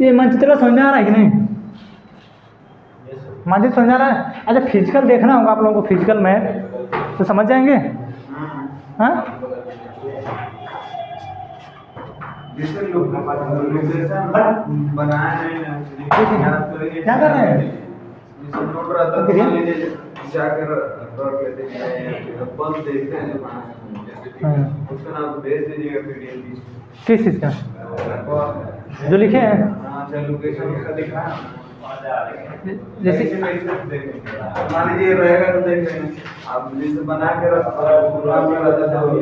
ये मानचित्र समझ में आ रहा है कि नहीं? मानचित्र समझ आ रहा है? अच्छा, फिजिकल देखना होगा आप लोगों को, फिजिकल में तो समझ जाएंगे। हाँ, क्या कर रहे हैं? किस चीज़ का जो लिखे हैं? जैसे मान लीजिए रहेगा तो देख लेंगे, आप लिस्ट बना के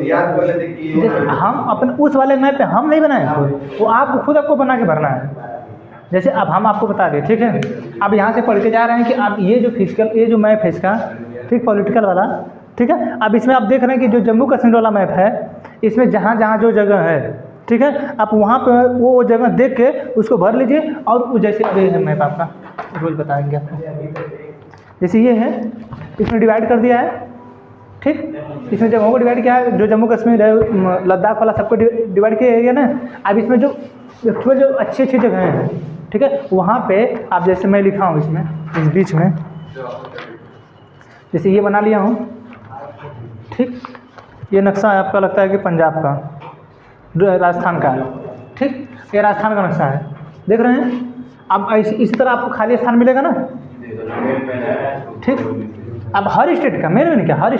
याद कर लेते कि जैसे हम अपने उस वाले मैप पे हम नहीं बनाए खुद, वो आप खुद आपको बना के भरना है। जैसे अब हम आपको बता दें, ठीक है, अब यहाँ से पढ़ के जा रहे हैं कि आप ये जो फिजिकल, ये जो मैप है इसका, ठीक, पॉलिटिकल वाला, ठीक है। अब इसमें आप देख रहे हैं कि जो जम्मू कश्मीर वाला मैप है, इसमें जहाँ जहाँ जो जगह है, ठीक है, आप वहाँ पे वो जगह देख के उसको भर लीजिए। और वो जैसे ये है मैप आपका, रोज़ बताएंगे आपको। जैसे ये है, इसमें डिवाइड कर दिया है, ठीक, इसमें जगहों को डिवाइड किया है, जो जम्मू कश्मीर है, लद्दाख वाला सबको डिवाइड किया है ना। अब इसमें जो अच्छी अच्छी जगह हैं, ठीक है, वहाँ पे आप जैसे मैं लिखा हूँ इसमें, इस बीच में जैसे ये बना लिया हूँ, ठीक। ये नक्शा है आपका, लगता है कि पंजाब का, राजस्थान का, ठीक, ये राजस्थान का नक्शा है, देख रहे हैं। अब इसी तरह आपको खाली स्थान मिलेगा ना, ठीक। अब हर स्टेट का मेन क्या, हर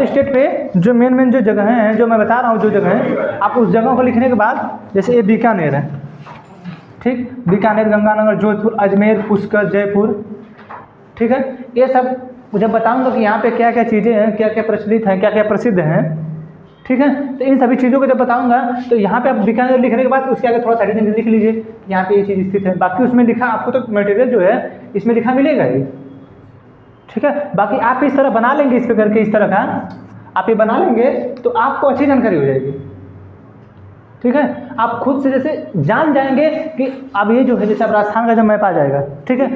स्टेट पे जो मेन जो जगह हैं, जो मैं बता रहा हूँ, जो जगह हैं, आप उस जगह को लिखने के बाद, जैसे ये बीकानेर है, ठीक, बीकानेर, गंगानगर, जोधपुर, अजमेर, पुष्कर, जयपुर, ठीक है। ये सब मुझे बताऊंगा कि यहाँ पे क्या क्या चीज़ें हैं, क्या क्या प्रचलित हैं, क्या क्या प्रसिद्ध हैं, ठीक है। तो इन सभी चीज़ों को जब बताऊंगा तो यहाँ पे आप बीकानेर लिखने के बाद उसके आगे थोड़ा साइड में लिख लीजिए कि यहाँ पे ये चीज़ स्थित है। बाकी उसमें लिखा आपको तो मटेरियल जो है इसमें लिखा मिलेगा ही, ठीक है। बाकी आप इस तरह बना लेंगे, इस पे करके इस तरह का आप ये बना लेंगे तो आपको अच्छी जानकारी हो जाएगी, ठीक है। आप खुद से जैसे जान जाएंगे कि अब ये जो है, जैसे अब राजस्थान का जब मैप आ जाएगा, ठीक है,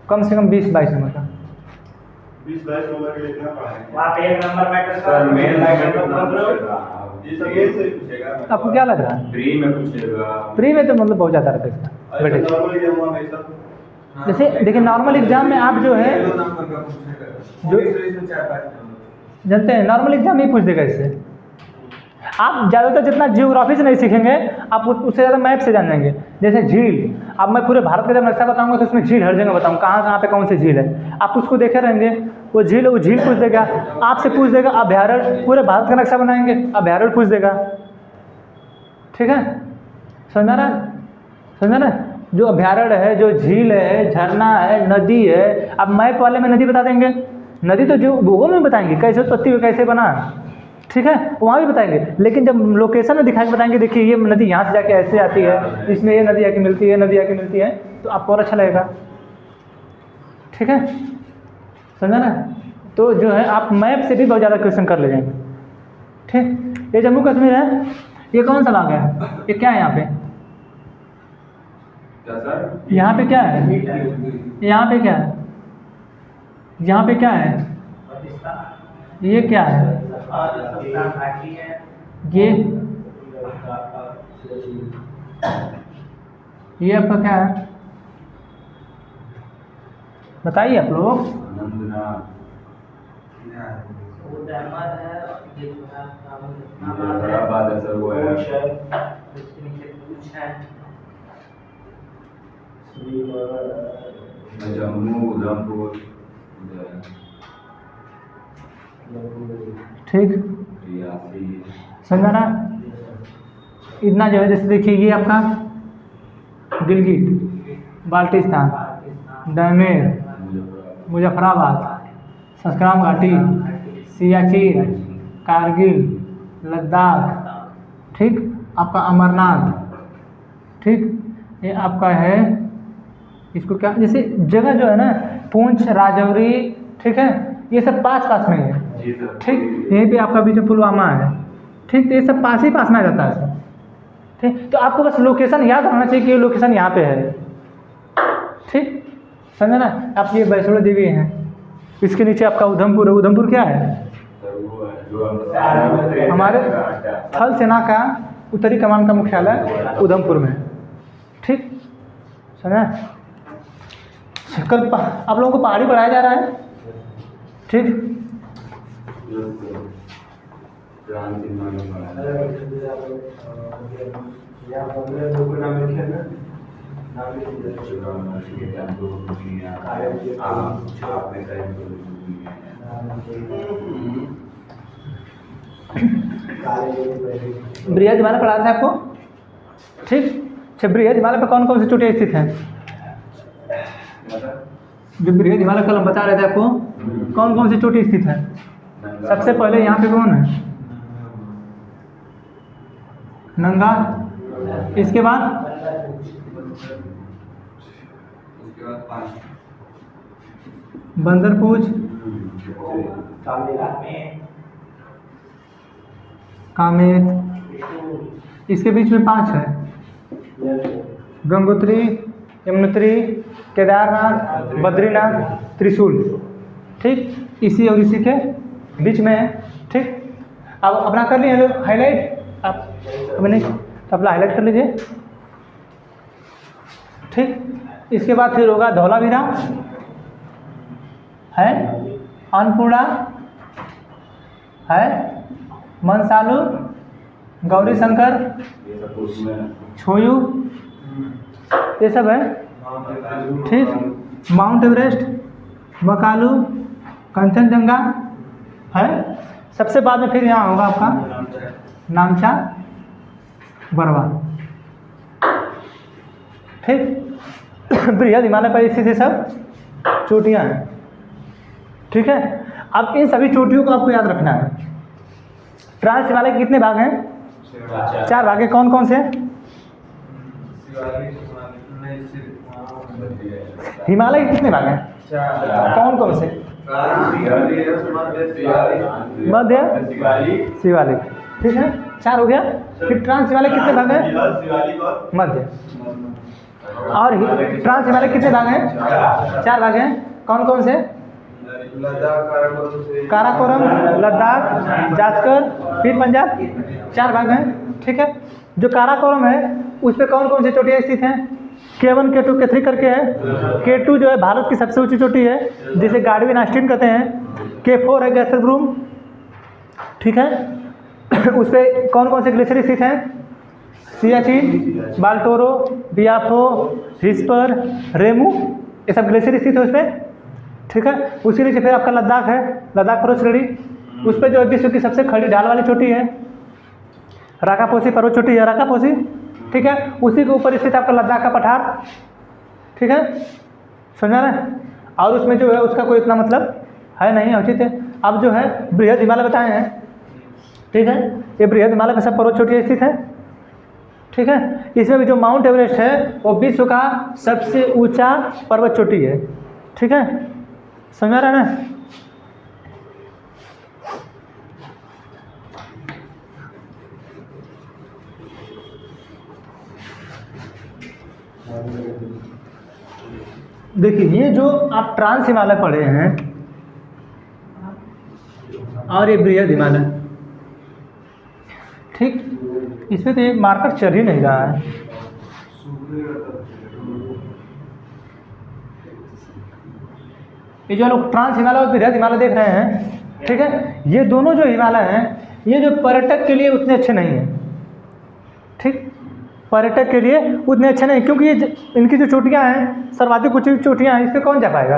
कम से कम 20-22 नंबर का, 20-22 नंबर के लिखना पड़ेगा। वहाँ पे एक नंबर मैटर सर मेन आपको क्या लग रहा है? प्री में पूछेगा, प्री में तो मतलब बहुत ज़्यादा रहता है बेटे। जैसे देखिए नॉर्मल एग्जाम में आप जो है जो जानते हैं, नॉर्मल एग्जाम नहीं पूछ देगा इससे। आप ज़्यादातर जितना जियोग्राफी से नहीं सीखेंगे, आप उससे ज़्यादा मैप से जान जाएंगे। जैसे झील, अब मैं पूरे भारत का जब नक्शा बताऊंगा तो उसमें झील हर जगह बताऊँ, कहाँ कहाँ पे कौन सी झील है, आप उसको देखे रहेंगे। वो झील पूछ देगा, आपसे पूछ देगा अभ्यारण्य, पूरे भारत का नक्शा बनाएंगे, अभ्यारण्य पूछ देगा, ठीक है। समझा ना? जो अभ्यारण्य है, जो झील है, झरना है, नदी है, अब मैप वाले में नदी बता देंगे। नदी तो जो भूगोल में बताएंगे, कैसे उत्पत्ति कैसे बना, ठीक है, वहाँ भी बताएंगे। लेकिन जब लोकेशन में दिखा के बताएंगे, देखिए ये नदी यहाँ से जाके ऐसे आती है, इसमें ये नदी आके मिलती है, नदी आके मिलती है, तो आपको और अच्छा लगेगा, ठीक है। समझा ना? तो जो है आप मैप से भी बहुत ज़्यादा क्वेश्चन कर ले जाएंगे, ठीक। ये जम्मू कश्मीर है, ये कौन सा इलाका है, ये क्या है यहाँ पे, यहाँ पे क्या है, यहाँ पे क्या है, यहाँ पे क्या है, ये क्या है, ये आपका क्या है, बताइए आप लोग। जम्मू, उधमपुर, ठीक, समझा ना? इतना जो है, जैसे देखिए ये आपका गिलगित, बाल्टिस्तान, डैमेर, मुजफ्फराबाद, संस्क्राम घाटी, सियाचिन, कारगिल, लद्दाख, ठीक, आपका अमरनाथ, ठीक, ये आपका है, इसको क्या, जैसे जगह जो है ना, पुंछ, राजौरी, ठीक है, ये सब पास पास में है, ठीक। यहीं पे आपका बीच में पुलवामा है, ठीक, तो ये सब पास ही पास में आ जाता है सब, ठीक। तो आपको बस लोकेशन याद रहना चाहिए कि ये लोकेशन यहाँ पे है, ठीक, समझे ना? आप ये वैष्णो देवी हैं, इसके नीचे आपका उधमपुर है, उधमपुर क्या है, हमारे थल सेना का उत्तरी कमान का मुख्यालय उधमपुर में है। ठीक, समझा? कल आप लोगों को पहाड़ी पढ़ाया जा रहा है। ठीक, बृहद हिमालय पढ़ा था आपको। ठीक, अच्छा, बृहद हिमालय पर कौन कौन सी चोटियाँ स्थित हैं? जो बृहद हिमालय कल हम बता रहे थे आपको, कौन कौन सी चोटी स्थित है? सबसे पहले यहाँ पे कौन है? नंगा। इसके बाद बंदरपूछ, कामेत, इसके बीच में 5 है, गंगोत्री, यमुनोत्री, केदारनाथ, बद्रीनाथ, त्रिशूल। ठीक, इसी और इसी के बीच में है। ठीक, अब अपना कर लिए हाईलाइट। आप अपने अपना हाईलाइट कर लीजिए। ठीक, इसके बाद फिर होगा धौलावीरा है, अन्नपूर्णा है, मनसालू, गौरी शंकर, छोयू, ये सब है। ठीक, माउंट एवरेस्ट, मकालू, कंचनजंगा है। सबसे बाद में फिर यहाँ होगा आपका नामचा, बरवा। ठीक, बृहद हिमालय पर स्थित ये सब चोटियाँ हैं। ठीक है, अब इन सभी चोटियों को आपको याद रखना है। ट्रांस हिमालय के कितने भाग हैं? 4 भाग हैं। कौन कौन से? हिमालय के कितने भाग हैं? कौन कौन से? मध्य, शिवालिक। ठीक है, 4 हो गया। फिर ट्रांस हिमालय कितने भाग हैं? मध्य। और ट्रांस हिमालय कितने भाग हैं? 4 भाग हैं। कौन कौन से? काराकोरम, लद्दाख, जास्कर, फिर पंजाब। 4 भाग हैं। ठीक है, जो काराकोरम है उस पर कौन कौन सी चोटियाँ स्थित हैं? K1, K2, K3 करके है। K2 जो है भारत की सबसे ऊंची चोटी है, जिसे गार्डविन आस्टीन कहते हैं। K4 है गैसरब्रूम। ठीक है, उस पर कौन कौन से ग्लेशियर स्थित हैं? सियाचिन, बाल्टोरो, बियाफो, हिस्पर, रेमू, ये सब ग्लेशियर स्थित है उस पर। ठीक है, उसके नीचे फिर आपका लद्दाख है, लद्दाख पर्वत श्रेणी। उस पर जो है विश्व की सबसे खड़ी ढाल वाली चोटी है राकापोसी पर्वत चोटी है, राकापोसी। ठीक है, उसी के ऊपर स्थित आपका लद्दाख का पठार। ठीक है, समझा ना? और उसमें जो है उसका कोई इतना मतलब है नहीं, उचित है। अब जो है बृहद हिमालय बताए हैं। ठीक है, ये बृहद हिमालय में सब पर्वत चोटियाँ स्थित है। ठीक है, इसमें भी जो माउंट एवरेस्ट है वो विश्व का सबसे ऊंचा पर्वत चोटी है। ठीक है, समझा रहा है ना? देखिए, ये जो आप ट्रांस हिमालय पढ़े हैं और ये बृहद हिमालय, ठीक, इसमें तो ये मार्कर चल ही नहीं रहा है। ये जो लोग ट्रांस हिमालय और बृहद हिमालय देख रहे हैं, ठीक है, ये दोनों जो हिमालय हैं ये जो पर्यटक के लिए उतने अच्छे नहीं हैं। ठीक, पर्यटक के लिए उतने अच्छे नहीं, क्योंकि ये इनकी जो चोटियाँ हैं सर्वाधिक ऊंची चोटियाँ हैं, इस पर कौन जा पाएगा।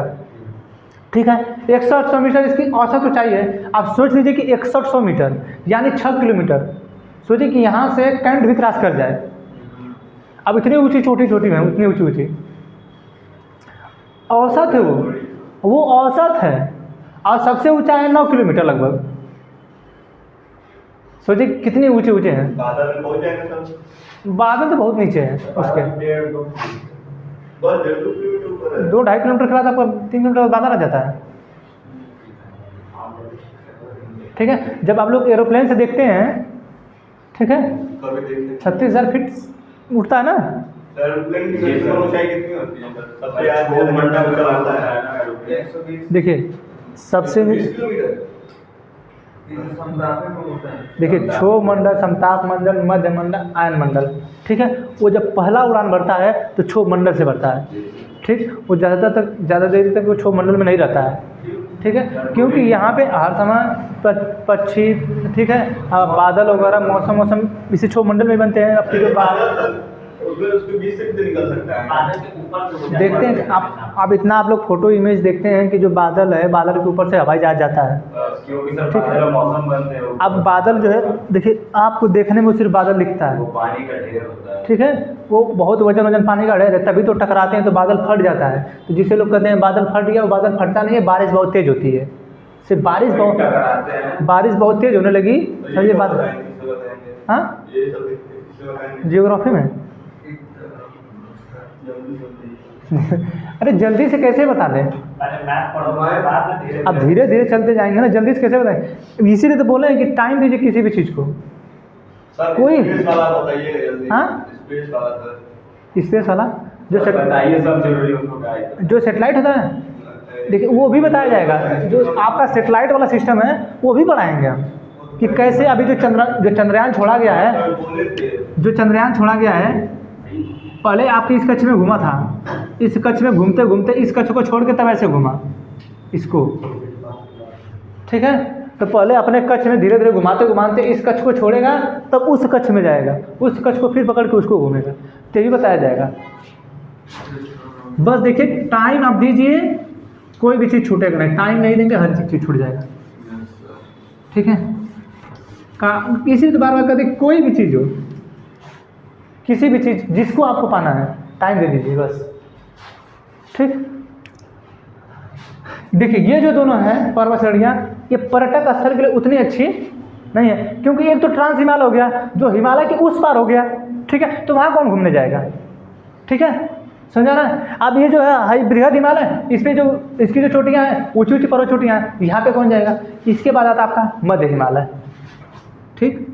ठीक है, 100 मीटर इसकी औसत ऊंचाई है। आप सोच लीजिए कि 100 मीटर यानी 6 किलोमीटर। सोचिए कि यहाँ से कैंट भी क्रॉस कर जाए। अब इतनी ऊंची चोटी में, उतनी ऊंची औसत है वो औसत है, और सबसे ऊंचा है 9 किलोमीटर लगभग। सोचिए कितनी ऊंचे हैं। बादल पहुंच जाएंगे सर? बादल तो बहुत नीचे है उसके, 2-2.5 किलोमीटर के बाद आपको 3 किलोमीटर बादल आ जाता है। ठीक है, जब आप लोग एरोप्लेन से देखते हैं, ठीक है, 36,000 फीट उठता है ना। देखिए सबसे देखिए क्षोभ मंडल, समताप मंडल, मध्य मंडल, आयन मंडल, ठीक है। वो जब पहला उड़ान भरता है तो क्षोभ मंडल से भरता है, ठीक। वो ज़्यादा देर तक वो क्षोभ मंडल में नहीं रहता है, ठीक है, क्योंकि यहाँ पे हर समय पक्षी, ठीक है, बादल वगैरह मौसम इसी क्षोभ मंडल में बनते हैं। आपकी जो उसके बीच से भी निकल सकता है, बादल के ऊपर से देखते हैं आप इतना आप लोग फोटो इमेज देखते हैं कि जो बादल है, बादल के ऊपर से हवाई जहाज जाता है, क्योंकि सर बादल मौसम बनते हैं। अब बादल जो है देखिए आपको देखने में सिर्फ बादल दिखता है, वो पानी का ढेर होता है, ठीक है, वो बहुत वजन पानी का ढेर है, तभी तो टकराते हैं तो बादल फट जाता है। तो जिसे लोग कहते हैं बादल फट गया, वो बादल फटता नहीं है, बारिश बहुत तेज होती है। सिर्फ बारिश बहुत तेज होने लगी, समझिए बात। हाँ, जियोग्राफी में अरे जल्दी से कैसे बता दें, अब धीरे धीरे चलते जाएंगे ना, जल्दी से कैसे बताएं। इसीलिए तो बोले हैं कि टाइम दीजिए किसी भी चीज़ को। कोई हाँ स्पेस वाला जो सेटेलाइट होता है, देखिए वो भी बताया जाएगा। जो आपका सेटेलाइट वाला सिस्टम है वो भी पढ़ाएंगे हम, कि कैसे अभी जो चंद्रयान छोड़ा गया है, पहले आपके इस कक्ष में घूमा था, इस कक्ष में घूमते घूमते इस कक्ष को छोड़ के तब ऐसे घूमा इसको, ठीक है। तो पहले अपने कक्ष में धीरे धीरे घुमाते इस कक्ष को छोड़ेगा, तब उस कक्ष में जाएगा, उस कक्ष को फिर पकड़ के उसको घूमेगा, तो ये भी बताया जाएगा। बस देखिए टाइम आप दीजिए, कोई भी चीज़ छूटेगा नहीं, टाइम नहीं देंगे हर चीज़ छूट जाएगा, ठीक है। इसी तो बार बार कहते कोई भी चीज़ हो, किसी भी चीज़ जिसको आपको पाना है टाइम दे दीजिए बस, ठीक। देखिए ये जो दोनों हैं पर्वत श्रेणियाँ, ये पर्यटक स्थल के लिए उतनी अच्छी नहीं है, क्योंकि एक तो ट्रांस हिमालय हो गया जो हिमालय के उस पार हो गया, ठीक है, तो वहाँ कौन घूमने जाएगा, ठीक है, समझा ना। अब ये जो है बृहद हिमालय, इसमें जो इसकी जो चोटियाँ हैं ऊँची ऊँची पर्वत चोटियाँ हैं, यहाँ पे कौन जाएगा। इसके बाद आता आपका मध्य हिमालय, ठीक।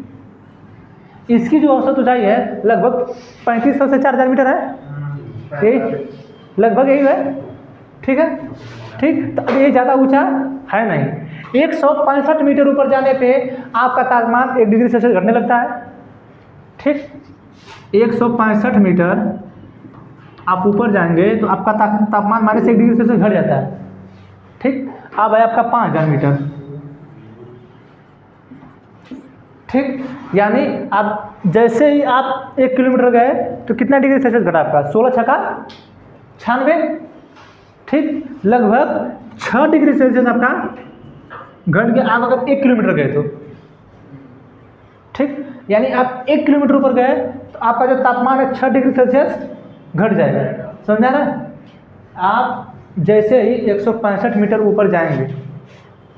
इसकी जो औसत ऊंचाई है लगभग 3500 से 4000 मीटर है, यही लगभग यही है, ठीक है, ठीक। तो अब ये ज़्यादा ऊंचा है नहीं। 165 मीटर ऊपर जाने पे आपका तापमान 1 डिग्री सेल्सियस घटने लगता है, ठीक। 165 मीटर आप ऊपर जाएंगे तो आपका तापमान -1 डिग्री सेल्सियस घट जाता है, ठीक। अब है आपका 5000 मीटर, ठीक। यानी आप जैसे ही आप 1 किलोमीटर गए तो कितना डिग्री सेल्सियस घटा आपका, 16 छक्का 96, ठीक। लगभग 6 डिग्री सेल्सियस आपका घट गया। आप अगर 1 किलोमीटर गए तो, ठीक, यानी आप 1 किलोमीटर ऊपर गए तो आपका जो तापमान है 6 डिग्री सेल्सियस घट जाएगा, समझा ना। आप जैसे ही 165 मीटर ऊपर जाएंगे,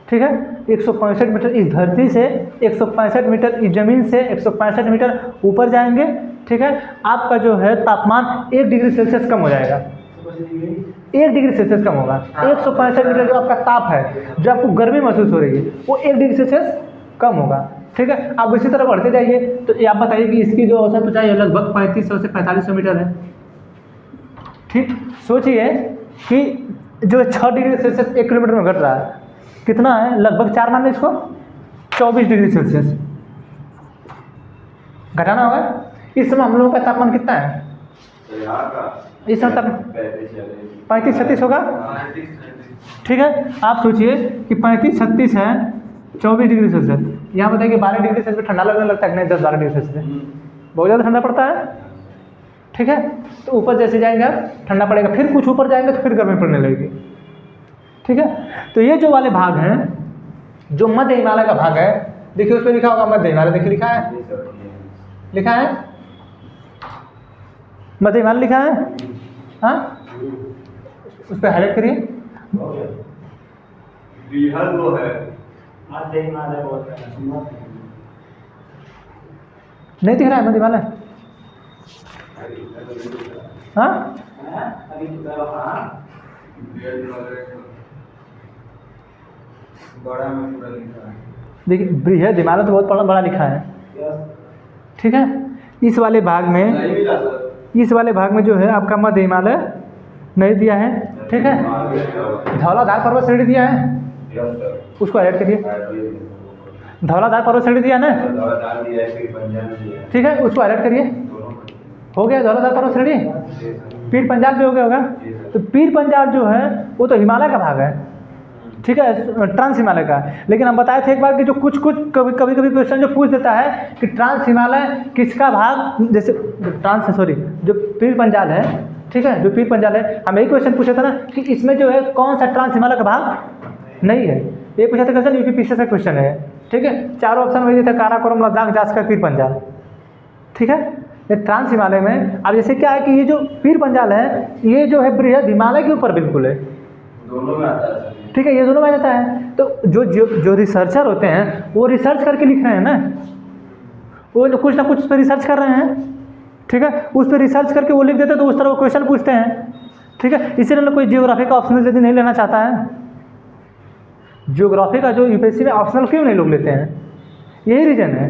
ठीक है, 165 मीटर इस धरती से, 165 मीटर इस जमीन से 165 मीटर ऊपर जाएंगे, ठीक है, आपका जो है तापमान 1 डिग्री सेल्सियस कम हो जाएगा, 1 डिग्री सेल्सियस कम होगा। 165 मीटर जो आपका ताप है, जो आपको गर्मी महसूस हो रही है, वो 1 डिग्री सेल्सियस कम होगा, ठीक है। आप इसी तरह बढ़ते जाइए तो ये आप बताइए कि इसकी जो औसत ऊंचाई है लगभग 3500 से 4500 मीटर है, ठीक। सोचिए कि जो 6 डिग्री सेल्सियस 1 किलोमीटर में घट रहा है, कितना है, लगभग 4 मान लो इसको, 24 डिग्री सेल्सियस घटाना होगा। इस समय हम लोगों का तापमान कितना है, इस समय तापमान 35-36 होगा, ठीक है। आप सोचिए कि 35-36 है, 24 डिग्री सेल्सियस, यहाँ बताइए 12 डिग्री सेल्सियस ठंडा लगने लगता है कि नहीं, 10-12 डिग्री सेल्सियस बहुत ज़्यादा ठंडा पड़ता है, ठीक है। तो ऊपर जैसे जाएंगे ठंडा पड़ेगा, फिर कुछ ऊपर जाएंगे तो फिर गर्मी पड़ने लगेगी, ठीक है। तो ये जो वाले भाग हैं, जो मध्य हिमालय का भाग है, देखिए उस पर लिखा होगा मध्य हिमालय, देखिए लिखा है मध्य हिमालय लिखा है, हाँ, उस पर हाईलाइट करिए। बृहद वो है, मध्य हिमालय बोलते हैं, नहीं दिख रहा है मध्य हिमालय, हाँ, बड़ा में पूरा लिखा है, देखिए बृहद हिमालय तो बहुत बड़ा लिखा है, ठीक है। इस वाले भाग में जो है आपका मध्य हिमालय नहीं दिया है, ठीक है। धौलाधार पर्वत श्रेणी दिया है, उसको ऐड करिए। धौलाधार पर्वत श्रेणी दिया ना, धौलाधार दिया है, फिर पंजाब दिया है, ठीक है, उसको हाईलाइट करिए। दोनों हो गया धौलाधार पर्वत श्रेणी। जी सर। पीर पंजाल भी हो गया होगा। जी सर। तो पीर पंजाल जो है वो तो हिमालय का भाग है, ठीक है, ट्रांस हिमालय का। लेकिन हम बताए थे एक बार कि जो कुछ कभी कभी क्वेश्चन जो पूछ देता है कि ट्रांस हिमालय किसका भाग, जैसे जो पीर पंजाल है, ठीक है, जो पीर पंजाल है, हम यही क्वेश्चन पूछा था ना कि इसमें जो है कौन सा ट्रांस हिमालय का भाग नहीं है। ये पूछा था क्वेश्चन, यूपीपीसी का क्वेश्चन है, ठीक है। चारों ऑप्शन वही थे, काराकोरम, लद्दाख, जास्कर, पीर पंजाल, ठीक है। ये ट्रांस हिमालय में अब जैसे क्या है कि ये जो पीर पंजाल है ये जो है बृहद हिमालय के ऊपर बिल्कुल है, दोनों में आता है, ठीक है, ये दोनों में आ जाता है। तो जो रिसर्चर होते हैं वो रिसर्च करके लिख रहे हैं ना, वो कुछ ना कुछ उस पर रिसर्च कर रहे हैं, ठीक है, उस पर रिसर्च करके वो लिख देते हैं, तो उस तरह वो क्वेश्चन पूछते हैं, ठीक है। इसीलिए कोई जियोग्राफी का ऑप्शनल यदि नहीं लेना चाहता है, जियोग्राफी का जो यूपीएससी में ऑप्शनल क्यों नहीं लोग लेते हैं, यही रीज़न है।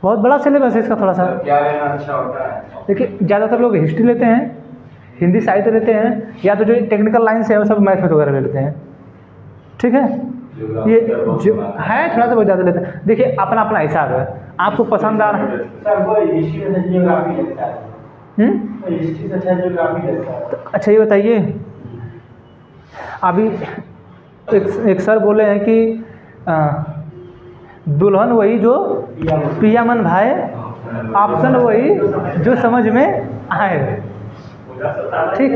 बहुत बड़ा सिलेबस है इसका थोड़ा सा। क्या लेना अच्छा होता है? देखिए ज़्यादातर लोग हिस्ट्री लेते हैं, हिंदी साहित्य लेते हैं, या तो जो टेक्निकल लाइन से है वो सब मैथ वगैरह ले लेते हैं, ठीक है। ये जो है थोड़ा सा बहुत ज़्यादा लेते हैं। देखिए अपना अपना हिसाब है, आपको पसंद आ रहा है। सर वो हिस्ट्री में जियोग्राफी लगता है, हिस्ट्री से अच्छा जियोग्राफी लगता है। तो अच्छा ये बताइए, अभी एक सर बोले हैं कि दुल्हन वही जो पिया मन भाए, ऑप्शन वही जो समझ में आए, ठीक।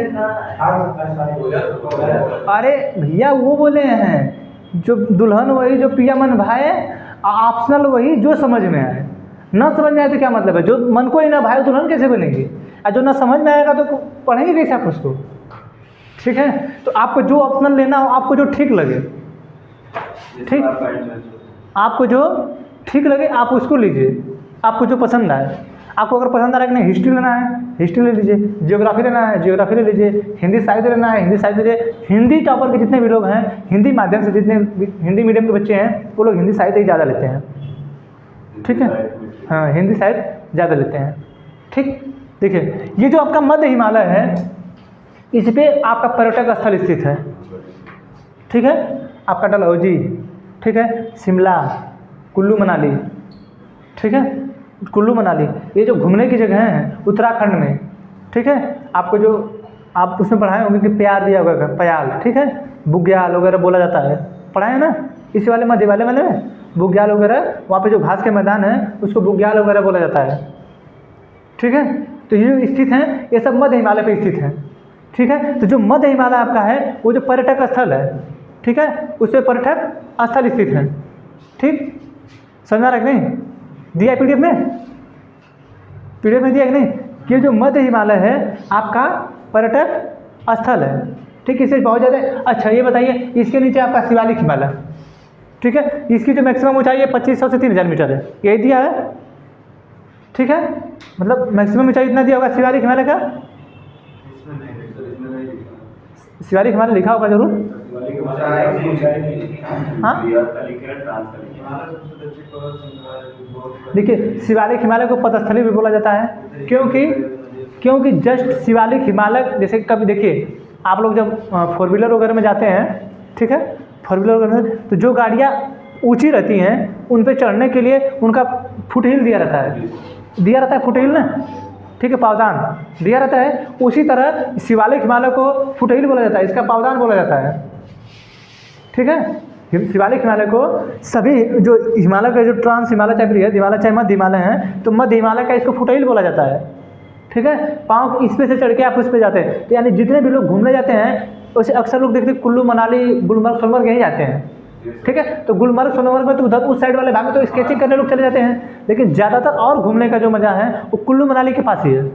अरे भैया वो बोले हैं जो दुल्हन वही जो पिया मन भाए, ऑप्शनल वही जो समझ में आए। न समझ में आए तो क्या मतलब है, जो मन को ही ना भाए दुल्हन कैसे बनेगी, और जो ना समझ में आएगा तो पढ़ेंगे कैसे आप उसको, ठीक है। तो आपको जो ऑप्शनल लेना हो, आपको जो ठीक लगे, ठीक, आपको जो ठीक लगे आप उसको लीजिए, आपको जो पसंद आए। आपको अगर पसंद आ रहा है कि नहीं हिस्ट्री लेना है, हिस्ट्री ले लीजिए, जियोग्राफी लेना है, जियोग्राफी ले लीजिए, हिंदी साहित्य लेना है, हिंदी साहित्य लीजिए। हिंदी टॉपर के जितने भी लोग हैं, हिंदी माध्यम से जितने हिंदी मीडियम के बच्चे हैं, वो लोग हिंदी साहित्य ही ज़्यादा लेते हैं, ठीक है, हाँ, हिंदी साहित्य ज़्यादा लेते हैं, ठीक। देखिए ये जो आपका मध्य हिमालय है, इस पर आपका पर्यटक स्थल स्थित है, ठीक है। आपका डलहौजी, ठीक है, शिमला, कुल्लू मनाली, ठीक है, कुल्लू मनाली, ये जो घूमने की जगह हैं उत्तराखंड में, ठीक है। आपको जो आप उसमें पढ़ाए होंगे कि प्यार दिया होगा, प्याल, ठीक है, बुग्याल वगैरह बोला जाता है, पढ़ाए ना इसी वाले मध्य वाले में बुग्याल वगैरह, वहाँ पे जो घास के मैदान है उसको बुग्याल वगैरह बोला जाता है, ठीक है। तो ये जो स्थित हैं ये सब मध्य हिमालय पे स्थित हैं, ठीक है। तो जो मध्य हिमालय आपका है वो जो पर्यटक स्थल है, ठीक है, उस पर पर्यटक स्थल स्थित है, ठीक। समझ में आ रहा है कि नहीं, दिया पीडीएफ में दिया कि नहीं कि जो मध्य हिमालय है आपका पर्यटक स्थल है, ठीक। इससे बहुत ज़्यादा। अच्छा ये बताइए, इसके नीचे आपका शिवालिक हिमालय, ठीक है, इसकी जो मैक्सिमम ऊंचाई है 2500 से 3000 मीटर है, यही दिया है, ठीक है। मतलब मैक्सिमम ऊंचाई इतना दिया होगा शिवालिक हिमालय का, शिवालिक हिमालय लिखा होगा जरूर, हाँ। देखिए शिवालिक हिमालय को पतस्थली भी बोला जाता है, क्योंकि जस्ट शिवालिक हिमालय, जैसे कभी देखिए आप लोग जब 4 व्हीलर वगैरह में जाते हैं, ठीक है, 4 व्हीलर वगैरह में, तो जो गाड़ियाँ ऊंची रहती हैं उन पे चढ़ने के लिए उनका फुट हिल दिया रहता है फुट हिल ना, ठीक है, पावदान दिया रहता है। उसी तरह शिवालिक हिमालय को फुट हिल बोला जाता है, इसका पावदान बोला जाता है, ठीक है। शिवालिक हिमालय को सभी जो हिमालय का जो ट्रांस हिमालय चाहे बृहद हिमालय चाहे मध्य हिमालय हैं, तो मध्य हिमालय का इसको फुटहिल बोला जाता है, ठीक है। पाँव इस पे से चढ़ के आप उस पे जाते हैं, तो यानी जितने भी लोग घूमने जाते हैं वैसे अक्सर लोग देखते हैं कुल्लू मनाली गुलमर्ग सोनमर्ग यहीं जाते हैं, ठीक है। तो गुलमर्ग सोनमर्ग में तो उधर उस साइड वाले भाग में तो स्केचिंग करने लोग चले जाते हैं, लेकिन ज़्यादातर और घूमने का जो मज़ा है वो कुल्लू मनाली के पास ही है,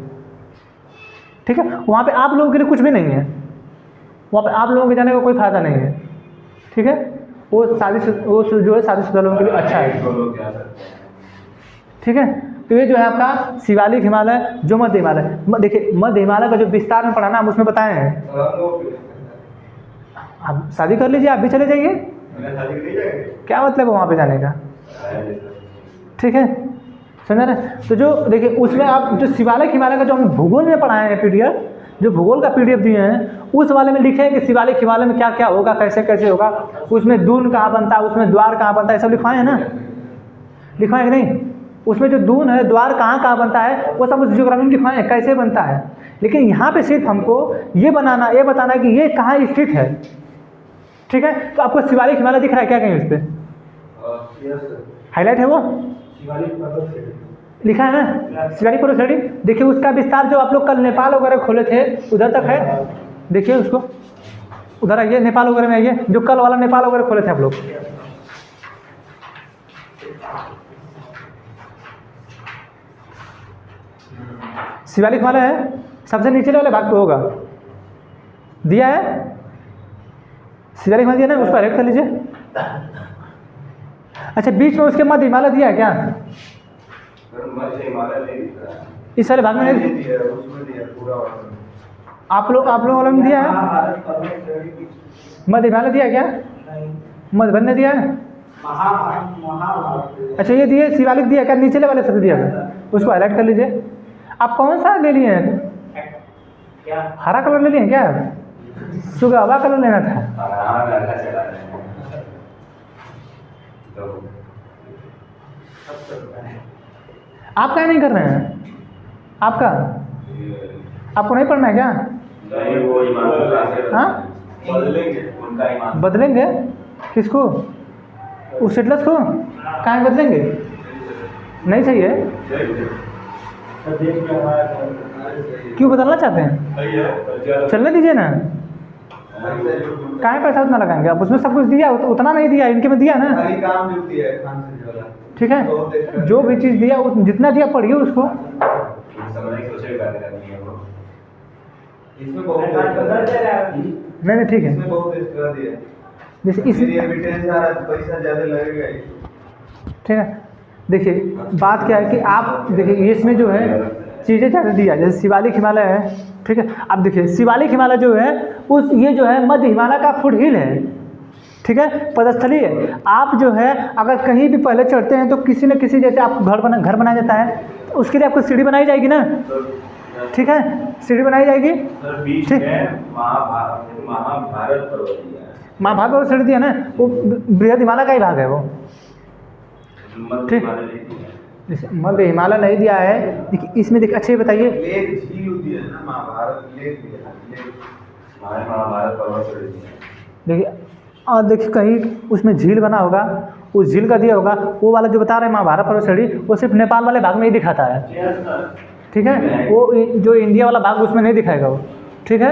ठीक है। वहाँ पर आप लोगों के लिए कुछ भी नहीं है, वहाँ पर आप लोगों के जाने का कोई फ़ायदा नहीं है, ठीक है। वो जो है शादीशुदा लोगों के लिए अच्छा है, ठीक है। तो ये जो है आपका शिवालिक हिमालय, जो मध्य हिमालय, देखिए मध्य हिमालय का जो विस्तार में पढ़ा ना हम उसमें बताए हैं। आप शादी कर लीजिए, आप भी चले जाइए, क्या मतलब है वहाँ पे जाने का, ठीक है, समझ रहे। तो जो देखिए उसमें आप जो शिवालिक हिमालय का जो हम भूगोल में पढ़ाए हैं पीडीएफ, जो भूगोल का पीडीएफ दिए हैं उस वाले में लिखे हैं कि शिवालिक हिमालय में क्या क्या होगा, कैसे कैसे होगा, उसमें दून कहाँ बनता है, उसमें द्वार कहाँ बनता है, सब लिखवाए हैं ना, लिखवाए कि नहीं? उसमें जो दून है, द्वार कहाँ कहाँ बनता है, वो सब उस जियोग्राफी में लिखवाए हैं कैसे बनता है। लेकिन यहाँ पे सिर्फ हमको ये बताना है कि ये कहाँ स्थित है। ठीक है, तो आपको शिवालिक हिमालय दिख रहा है क्या कहीं उस पर हाईलाइट है, वो लिखा है ना शिवालिक पर्वत श्रेणी। देखिए उसका विस्तार जो आप लोग कल नेपाल वगैरह खोले थे उधर तक है, देखिए उसको, उधर आइए नेपाल वगैरह में आइए, जो कल वाला नेपाल वगैरह खोले थे आप लोग। शिवालिक हिमालय है, सबसे नीचे वाले भाग पे होगा, दिया है शिवालिक हिमालय दिया ना, उसको हाईलाइट कर लीजिए। अच्छा बीच में उसके मध्य हिमालय दिया है क्या? इस वाले भाग में नहीं दिया, आप लोग वाले में दिया है, मध्य हिमालय दिया है क्या? मध्य भर ने दिया है। अच्छा ये दिए शिवालिक दिया क्या? नीचे वाले सब दिया है, उसको हाईलाइट कर लीजिए। आप कौन सा ले लिए हैं? हरा कलर ले लिए क्या? सुगहवा कलर लेना था। आप क्या नहीं कर रहे हैं? आपको नहीं पढ़ना है क्या? हाँ बदलेंगे किसको? उस सेटलर्स को कहाँ बदलेंगे? नहीं सही है, क्यों बदलना चाहते हैं? चलने दीजिए ना, कहाँ पैसा उतना लगाएंगे आप? उसमें सब कुछ दिया, उतना नहीं दिया, इनके में दिया ना। ठीक है, जो भी चीज़ दिया जितना दिया पढ़िए उसको। नहीं ठीक है, जैसे इस पैसा ज़्यादा लगेगा। ठीक है, देखिए बात क्या है कि आप देखिए इसमें जो है चीज़ें ज़्यादा दिया, जैसे शिवालिक हिमालय है। ठीक है, अब देखिए शिवालिक हिमालय जो है उस ये जो है मध्य हिमालय का फुट हिल है। ठीक है, पदस्थली है। आप जो है अगर कहीं भी पहले चढ़ते हैं तो किसी न किसी, जैसे आप घर बनाया जाता है तो उसके लिए आपको सीढ़ी बनाई जाएगी ना। ठीक है, सीढ़ी बनाई जाएगी। ठीक, महाभारत पर्वत श्रेणी दिया ना, वो बृहद हिमालय का ही भाग है वो। ठीक, जैसे मध्य हिमालय नहीं दिया है, देखिए इसमें देखिए अच्छे बताइए। देखिए और देखिए कहीं उसमें झील बना होगा, उस झील का दिया होगा, वो वाला जो बता रहे हैं महाभारत पर्वत श्रेणी, वो सिर्फ नेपाल वाले भाग में ही दिखाता है। ठीक है, वो जो इंडिया वाला भाग उसमें नहीं दिखाएगा वो। ठीक है,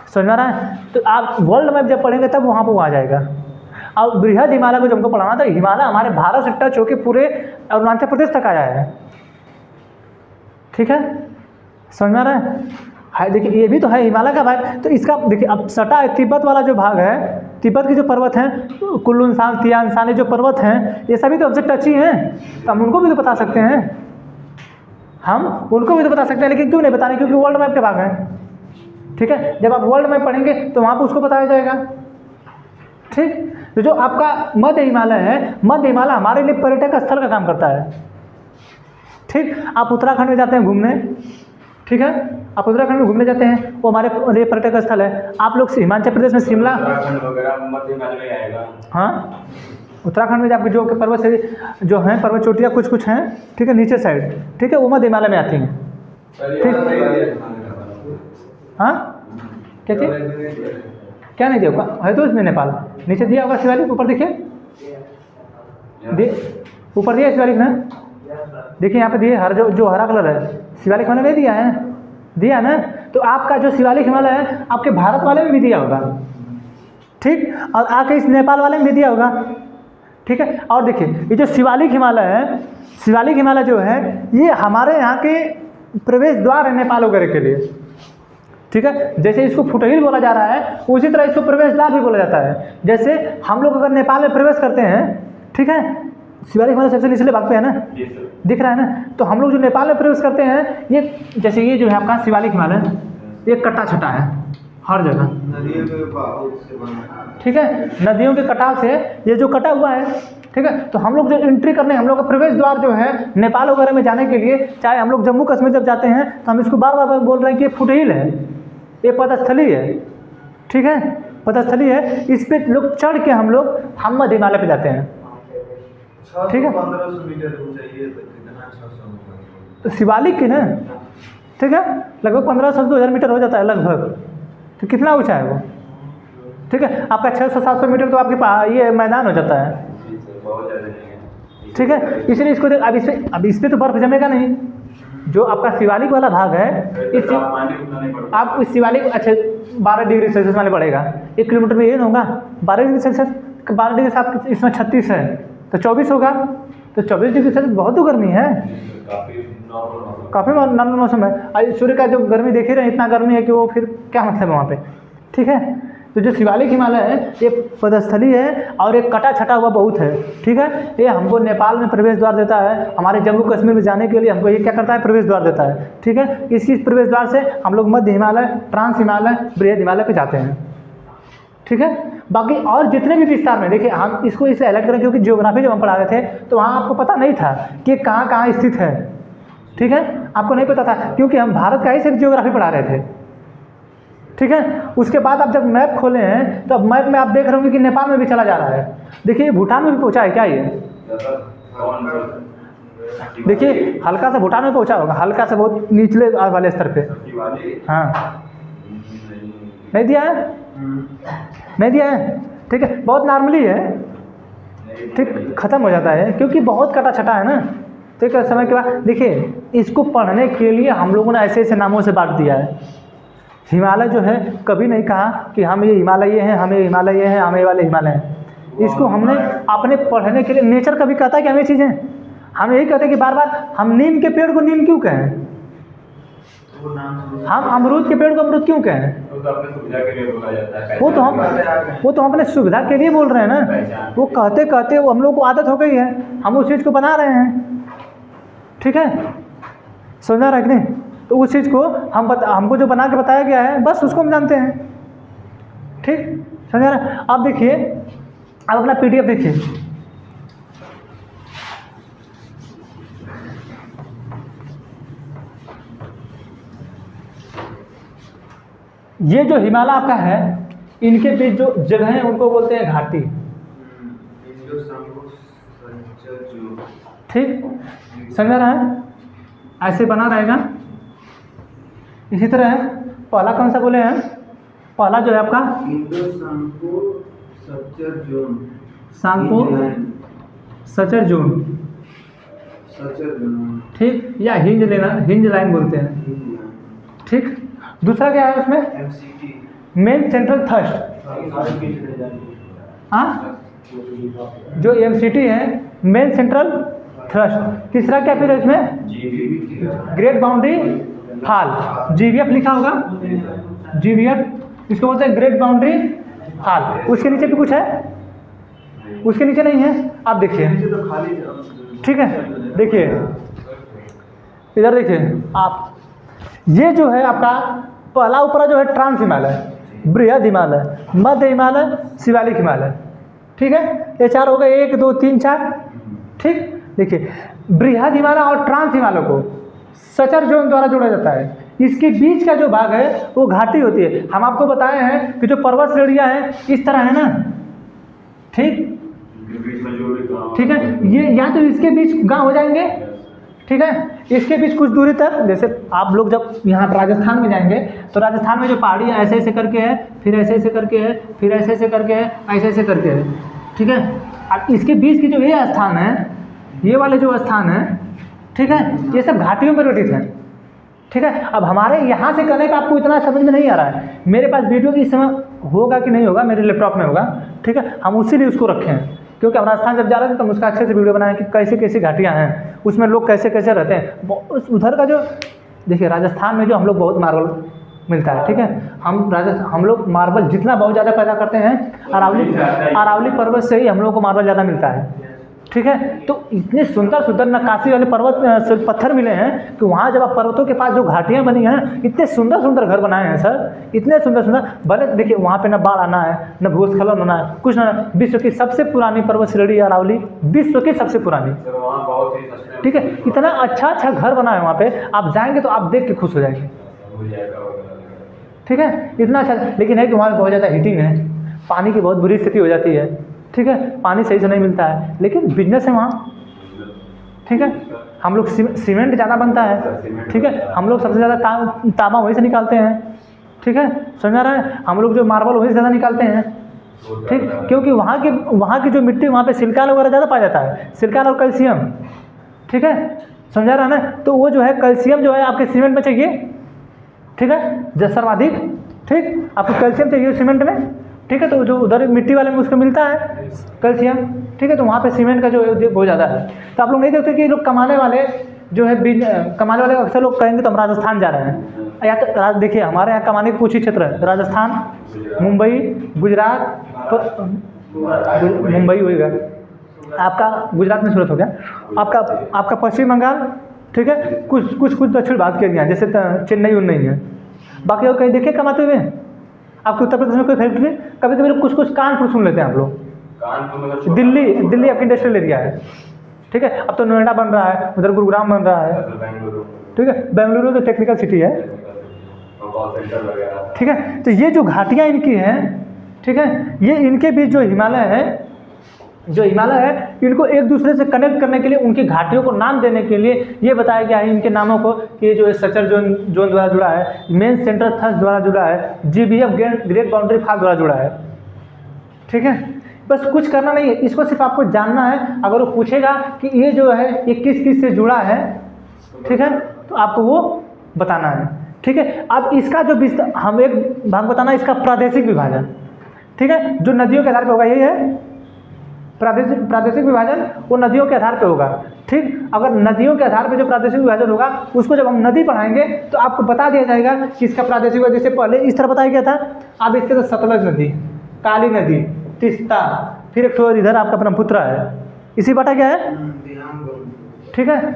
समझ में आ रहा है? तो आप वर्ल्ड मैप जब पढ़ेंगे तब वहाँ पर आ जाएगा। अब बृहद हिमालय को जो हमको पढ़ाना था, हिमालय हमारे भारत से टच होकर पूरे अरुणाचल प्रदेश तक आया है। ठीक है, समझ में आ रहा है? देखिए ये भी तो है हिमालय का भाग। तो इसका देखिए अब सटा है तिब्बत वाला जो भाग है, तिब्बत के जो पर्वत हैं, कुल्लुनसान, तियानसान, जो पर्वत हैं, ये सभी तो हमसे टच ही हैं, तो हम उनको भी तो बता सकते हैं। हम उनको भी तो बता सकते हैं, लेकिन क्यों नहीं बताने? क्योंकि वर्ल्ड मैप के भाग हैं। ठीक है, जब आप वर्ल्ड मैप पढ़ेंगे तो वहाँ पर उसको बताया जाएगा। ठीक, तो जो आपका मध्य हिमालय है, मध्य हिमालय हमारे लिए पर्यटक स्थल का काम करता है। ठीक, आप उत्तराखंड में जाते हैं घूमने, ठीक है, आप उत्तराखंड में घूमने जाते हैं, वो हमारे लिए पर्यटक स्थल है। आप लोग हिमाचल प्रदेश में शिमला, मध्य हिमालय में आएगा। हाँ, उत्तराखंड में आपके जो पर्वत से जो हैं पर्वत चोटियाँ कुछ हैं, ठीक है, नीचे साइड, ठीक है, वो मध्य हिमालय में आती हैं। ठीक, हाँ क्या चीज़? क्या नहीं दिया होगा? है तो इसमें नेपाल नीचे दिया होगा। शिवालिक ऊपर देखिए, ऊपर दिया शिवालिक ना, देखिए यहाँ पे दिए हर जो हरा कलर है, शिवालिक हिमालय नहीं दिया है, दिया ना। तो आपका जो शिवालिक हिमालय है आपके भारत वाले में भी दिया होगा। ठीक, और आके इस नेपाल वाले में भी दिया होगा। ठीक है, और देखिए ये जो शिवालिक हिमालय है, शिवालिक हिमालय जो है ये हमारे यहाँ के प्रवेश द्वार है नेपाल वगैरह के लिए। ठीक है, जैसे इसको फुटहिल बोला जा रहा है, उसी तरह इसको प्रवेश द्वार भी बोला जाता है। जैसे हम लोग अगर नेपाल में प्रवेश करते हैं, ठीक है, शिवालिक हिमालय सबसे निचले भाग पे है ना, दिख रहा है ना, तो हम लोग जो नेपाल में प्रवेश करते हैं, ये जैसे ये जो है आपका शिवालिक हिमालय, ये कटा छटा है हर जगह। ठीक है, नदियों के कटाव से ये जो कटा हुआ है। ठीक है, तो हम लोग जो एंट्री करने, हम लोग का प्रवेश द्वार जो है नेपाल वगैरह में जाने के लिए, चाहे हम लोग जम्मू कश्मीर जब जाते हैं तो हम इसको बार बार बोल रहे हैं कि ये फुटहिल है, ये पदस्थली है। ठीक है, पदस्थली है, इस पे लोग चढ़ के हम लोग मध्य हिमालय पे जाते हैं। ठीक है, 1500 मीटर ऊंचाई तो कितना 600 तो शिवालिक की ना, ठीक है, लगभग 1500 से 2000 मीटर हो जाता है लगभग। तो कितना ऊंचा है वो? ठीक है, आपका 600-700 मीटर तो आपके ये मैदान हो जाता है। ठीक है, इसलिए इसको देख, अब इस पे तो बर्फ जमेगा नहीं। जो आपका शिवालिक वाला भाग है, इस आप इस शिवालिक अच्छा 12 डिग्री सेल्सियस माने पड़ेगा, 1 किलोमीटर में ये होगा 12 डिग्री सेल्सियस, 12 डिग्री से आप इसमें 36 है तो 24 होगा, तो 24 डिग्री सेल्सियस बहुत तो गर्मी है, काफ़ी नॉर्मल मौसम है। सूर्य का जो गर्मी देख ही रहे हैं, इतना गर्मी है कि वो फिर क्या मतलब है वहाँ पे। ठीक है, तो जो शिवालिक हिमालय है ये पदस्थली है और एक कटा छटा हुआ बहुत है। ठीक है, ये हमको नेपाल में प्रवेश द्वार देता है, हमारे जम्मू कश्मीर में जाने के लिए हमको ये क्या करता है, प्रवेश द्वार देता है। ठीक है, इसी प्रवेश द्वार से हम लोग मध्य हिमालय, ट्रांस हिमालय, बृहद हिमालय पे जाते हैं। ठीक है, बाकी और जितने भी विस्तार में देखिए, हम इसको इसलिए अलग करें क्योंकि ज्योग्राफी जब हम पढ़ा रहे थे तो वहाँ आपको पता नहीं था कि कहाँ कहाँ स्थित है। ठीक है, आपको नहीं पता था क्योंकि हम भारत का ही सिर्फ ज्योग्राफी पढ़ा रहे थे। ठीक है, उसके बाद आप जब मैप खोले हैं तो अब मैप में आप देख रहे होंगे कि नेपाल में भी चला जा रहा है। देखिए भूटान में भी पहुंचा है क्या ये? देखिए हल्का सा भूटान में पहुंचा होगा, हल्का सा बहुत निचले वाले स्तर पे। हाँ, नहीं दिया है, नहीं दिया है। ठीक है, बहुत नॉर्मली है। ठीक, ख़त्म हो जाता है क्योंकि बहुत कटा छटा है ना। ठीक है, समय के बाद देखिए इसको पढ़ने के लिए हम लोगों ने ऐसे ऐसे नामों से बांट दिया है। हिमालय जो है कभी नहीं कहा कि हम ये हिमालय हैं, हम ये हिमालय हैं, हम ये वाले हिमालय हैं। इसको हमने अपने पढ़ने के लिए, नेचर कभी कहता है कि हम ये चीज़ें, हम यही कहते हैं कि बार बार हम नीम के पेड़ को नीम क्यों कहें, हम अमरूद के पेड़ को अमरूद क्यों कहें? वो तो हम अपने सुविधा के लिए बोल रहे हैं ना। वो कहते कहते वो हम लोग को आदत हो गई है, हम उस चीज़ को बना रहे हैं। ठीक है, समझा रहा है कि नहीं? तो उस चीज़ को हमको जो बना के बताया गया है बस उसको हम जानते हैं। ठीक, समझा रहा है? अब देखिए, अब अपना PDF देखिए। ये जो हिमालय आपका है, इनके बीच जो जगह है उनको बोलते हैं घाटी। ठीक, समझा रहा है? ऐसे बना रहेगा। इसी तरह है, पहला कौन सा बोले हैं? पहला जो है आपका सांगपो सचर जोन। ठीक, या हिंज लाइन बोलते हैं। ठीक, दूसरा क्या है उसमें? Main central thrust. हाँ, जो MCT है मेन सेंट्रल थ्रस्ट। तीसरा क्या फिर है इसमें? ग्रेट बाउंड्री फाल, GVF लिखा होगा, GVF, इसको बोलते हैं ग्रेट बाउंड्री फाल। उसके नीचे भी कुछ है? उसके नीचे नहीं है। आप देखिए, ठीक है, देखिए इधर देखिए आप, ये जो है आपका पहला ऊपरा जो है ट्रांस हिमालय, बृहद हिमालय, मध्य हिमालय, शिवालिक हिमालय। ठीक है, ये चार हो गए, 1 2 3 4। ठीक, देखिए बृहद हिमालय और ट्रांस हिमालय को सचर जोन द्वारा जोड़ा जाता है। इसके बीच का जो भाग है वो घाटी होती है। हम आपको बताए हैं कि जो पर्वत श्रेणियाँ हैं इस तरह है ना। ठीक, ठीक है, ये या तो इसके बीच गांव हो जाएंगे। ठीक है, इसके बीच कुछ दूरी तक, जैसे आप लोग जब यहाँ राजस्थान में जाएंगे तो राजस्थान में जो पहाड़ियाँ ऐसे ऐसे करके है, फिर ऐसे ऐसे करके है, फिर ऐसे ऐसे करके है, ऐसे ऐसे करके है। ठीक है, अब इसके बीच की जो ये स्थान है, ये वाले जो स्थान है, ठीक है, ये सब घाटियों पर गठित है। ठीक है, अब हमारे यहाँ से करने का आपको इतना समझ में नहीं आ रहा है। मेरे पास वीडियो इस समय होगा कि नहीं होगा, मेरे लैपटॉप में होगा। ठीक है, हम उसी लिए उसको रखे हैं क्योंकि हम राजस्थान जब जा रहे थे तो हम उसका अच्छे से वीडियो बनाए कि कैसे कैसे घाटियाँ हैं, उसमें लोग कैसे कैसे रहते हैं। उधर का जो देखिए, राजस्थान में जो हम लोग बहुत मार्बल मिलता है। ठीक है, हम लोग मार्बल जितना बहुत ज़्यादा पैदा करते हैं, अरावली पर्वत से ही हम लोग को मार्बल ज़्यादा मिलता है। ठीक है, तो इतने सुंदर सुंदर नक्काशी वाले पत्थर मिले हैं कि वहाँ जब आप पर्वतों के पास जो घाटियाँ बनी हैं, इतने सुंदर सुंदर घर बनाए हैं सर, इतने सुंदर सुंदर। भले देखिए वहाँ पे न बाढ़ आना है, न भूस्खलन होना है, कुछ ना। विश्व की सबसे पुरानी पर्वत श्रेणी अरावली, विश्व की सबसे पुरानी। ठीक है, इतना अच्छा अच्छा घर बना है वहाँ पे, आप जाएंगे तो आप देख के खुश हो जाएंगे। ठीक है, इतना अच्छा। लेकिन है कि वहाँ बहुत ज़्यादा हीटिंग है, पानी की बहुत बुरी स्थिति हो जाती है, ठीक है, पानी सही से नहीं मिलता है, लेकिन बिजनेस है वहाँ, ठीक है। हम लोग सीमेंट ज़्यादा बनता है, ठीक है, हम लोग सबसे ज़्यादा तांबा वहीं से निकालते हैं, ठीक है, समझ रहा है। हम लोग जो मार्बल वहीं से ज़्यादा निकालते हैं, ठीक, क्योंकि वहाँ की जो मिट्टी, वहाँ पे सिलिकॉन वगैरह ज़्यादा पाया जाता है, सिलिकॉन और कैल्शियम, ठीक है, समझा रहा है ना। तो वो जो है कैल्शियम जो है आपके सीमेंट में चाहिए, ठीक है, सर्वाधिक, ठीक, आपको कैल्शियम चाहिए सीमेंट में, ठीक है। तो जो उधर मिट्टी वाले में उसको मिलता है कैल्शियम, ठीक है, तो वहाँ पे सीमेंट का जो उद्योग बहुत ज़्यादा है। तो आप लोग नहीं देखते कि लोग कमाने वाले जो है कमाने वाले अक्सर लोग कहेंगे तो हम राजस्थान जा रहे हैं, या तो देखिए हमारे यहाँ कमाने के कुछ ही क्षेत्र है, राजस्थान, मुंबई, गुजरात, मुंबई होएगा आपका, गुजरात में सूरत हो गया आपका पश्चिम बंगाल, ठीक है, कुछ दक्षिण भारत के एरिया जैसे चेन्नई उन्नई है। बाकी और कहीं देखे कमाते हुए आपके उत्तर प्रदेश में कोई फैक्ट्री? कभी कभी कुछ कानपुर सुन लेते हैं आप लोग, दिल्ली आपकी इंडस्ट्रियल एरिया है, ठीक है। अब तो नोएडा बन रहा है, उधर गुरुग्राम बन रहा है, ठीक है, बेंगलुरु तो टेक्निकल सिटी है, ठीक है। तो ये जो घाटियाँ इनकी हैं, ठीक है, ये इनके बीच जो हिमालय है, इनको एक दूसरे से कनेक्ट करने के लिए, उनकी घाटियों को नाम देने के लिए ये बताया गया है इनके नामों को कि जो सचर जोन द्वारा जुड़ा है, मेन सेंटर थर्स द्वारा जुड़ा है, GBF ग्रेट बाउंड्री फाग द्वारा जुड़ा है, ठीक है। बस कुछ करना नहीं है, इसको सिर्फ आपको जानना है। अगर वो पूछेगा कि ये जो है ये किस से जुड़ा है, ठीक है, तो आपको वो बताना है, ठीक है। अब इसका जो हम एक भाग बताना, इसका प्रादेशिक विभाजन, ठीक है, जो नदियों के आधार पर होगा, यही है प्रादेशिक विभाजन, वो नदियों के आधार पे होगा, ठीक। अगर नदियों के आधार पे जो प्रादेशिक विभाजन होगा, उसको जब हम नदी पढ़ाएंगे तो आपको बता दिया जाएगा कि इसका प्रादेशिक विभाजन, जैसे पहले इस तरह बताया गया था, अब इसके तो सतलज नदी, काली नदी, तीस्ता, फिर एक इधर आपका ब्रह्मपुत्र है, इसी बांटा गया है, ठीक है,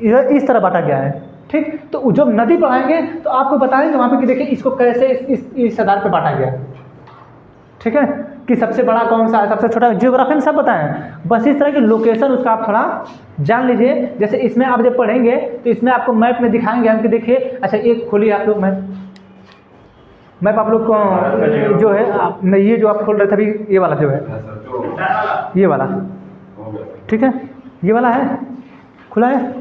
इधर इस तरह बांटा गया है, ठीक। तो जब नदी पढ़ाएंगे तो आपको बताएंगे वहाँ पे कि देखिए इसको कैसे इस आधार पे बांटा गया, ठीक है, कि सबसे बड़ा कौन सा है, सबसे छोटा, जियोग्राफी में सब बताएं। बस इस तरह की लोकेशन उसका आप थोड़ा जान लीजिए। जैसे इसमें आप जब पढ़ेंगे तो इसमें आपको मैप में दिखाएंगे हम कि देखिए, अच्छा एक खोलिए आप लोग मैप आप लोग को जो है ये जो आप खोल रहे थे अभी, ये वाला जो है, ये वाला, ठीक है, ये वाला है, खुला है,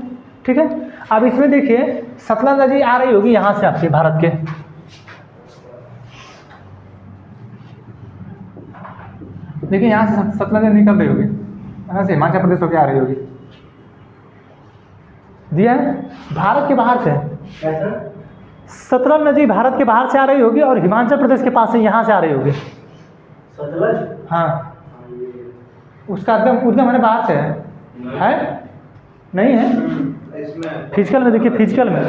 ठीक है। अब इसमें देखिए सतलज नदी आ रही होगी यहाँ से आपके भारत के, देखिए यहाँ से सतलज नदी निकल रही होगी, यहाँ से हिमाचल प्रदेश होकर आ रही होगी, दिया है भारत के बाहर से, सतलज नदी भारत के बाहर से आ रही होगी और हिमाचल प्रदेश के पास से यहाँ से आ रही होगी सतलज, हाँ, उसका उद्गम मैंने बाहर से है नहीं है, इसमें फिजिकल में देखिए, फिजिकल में,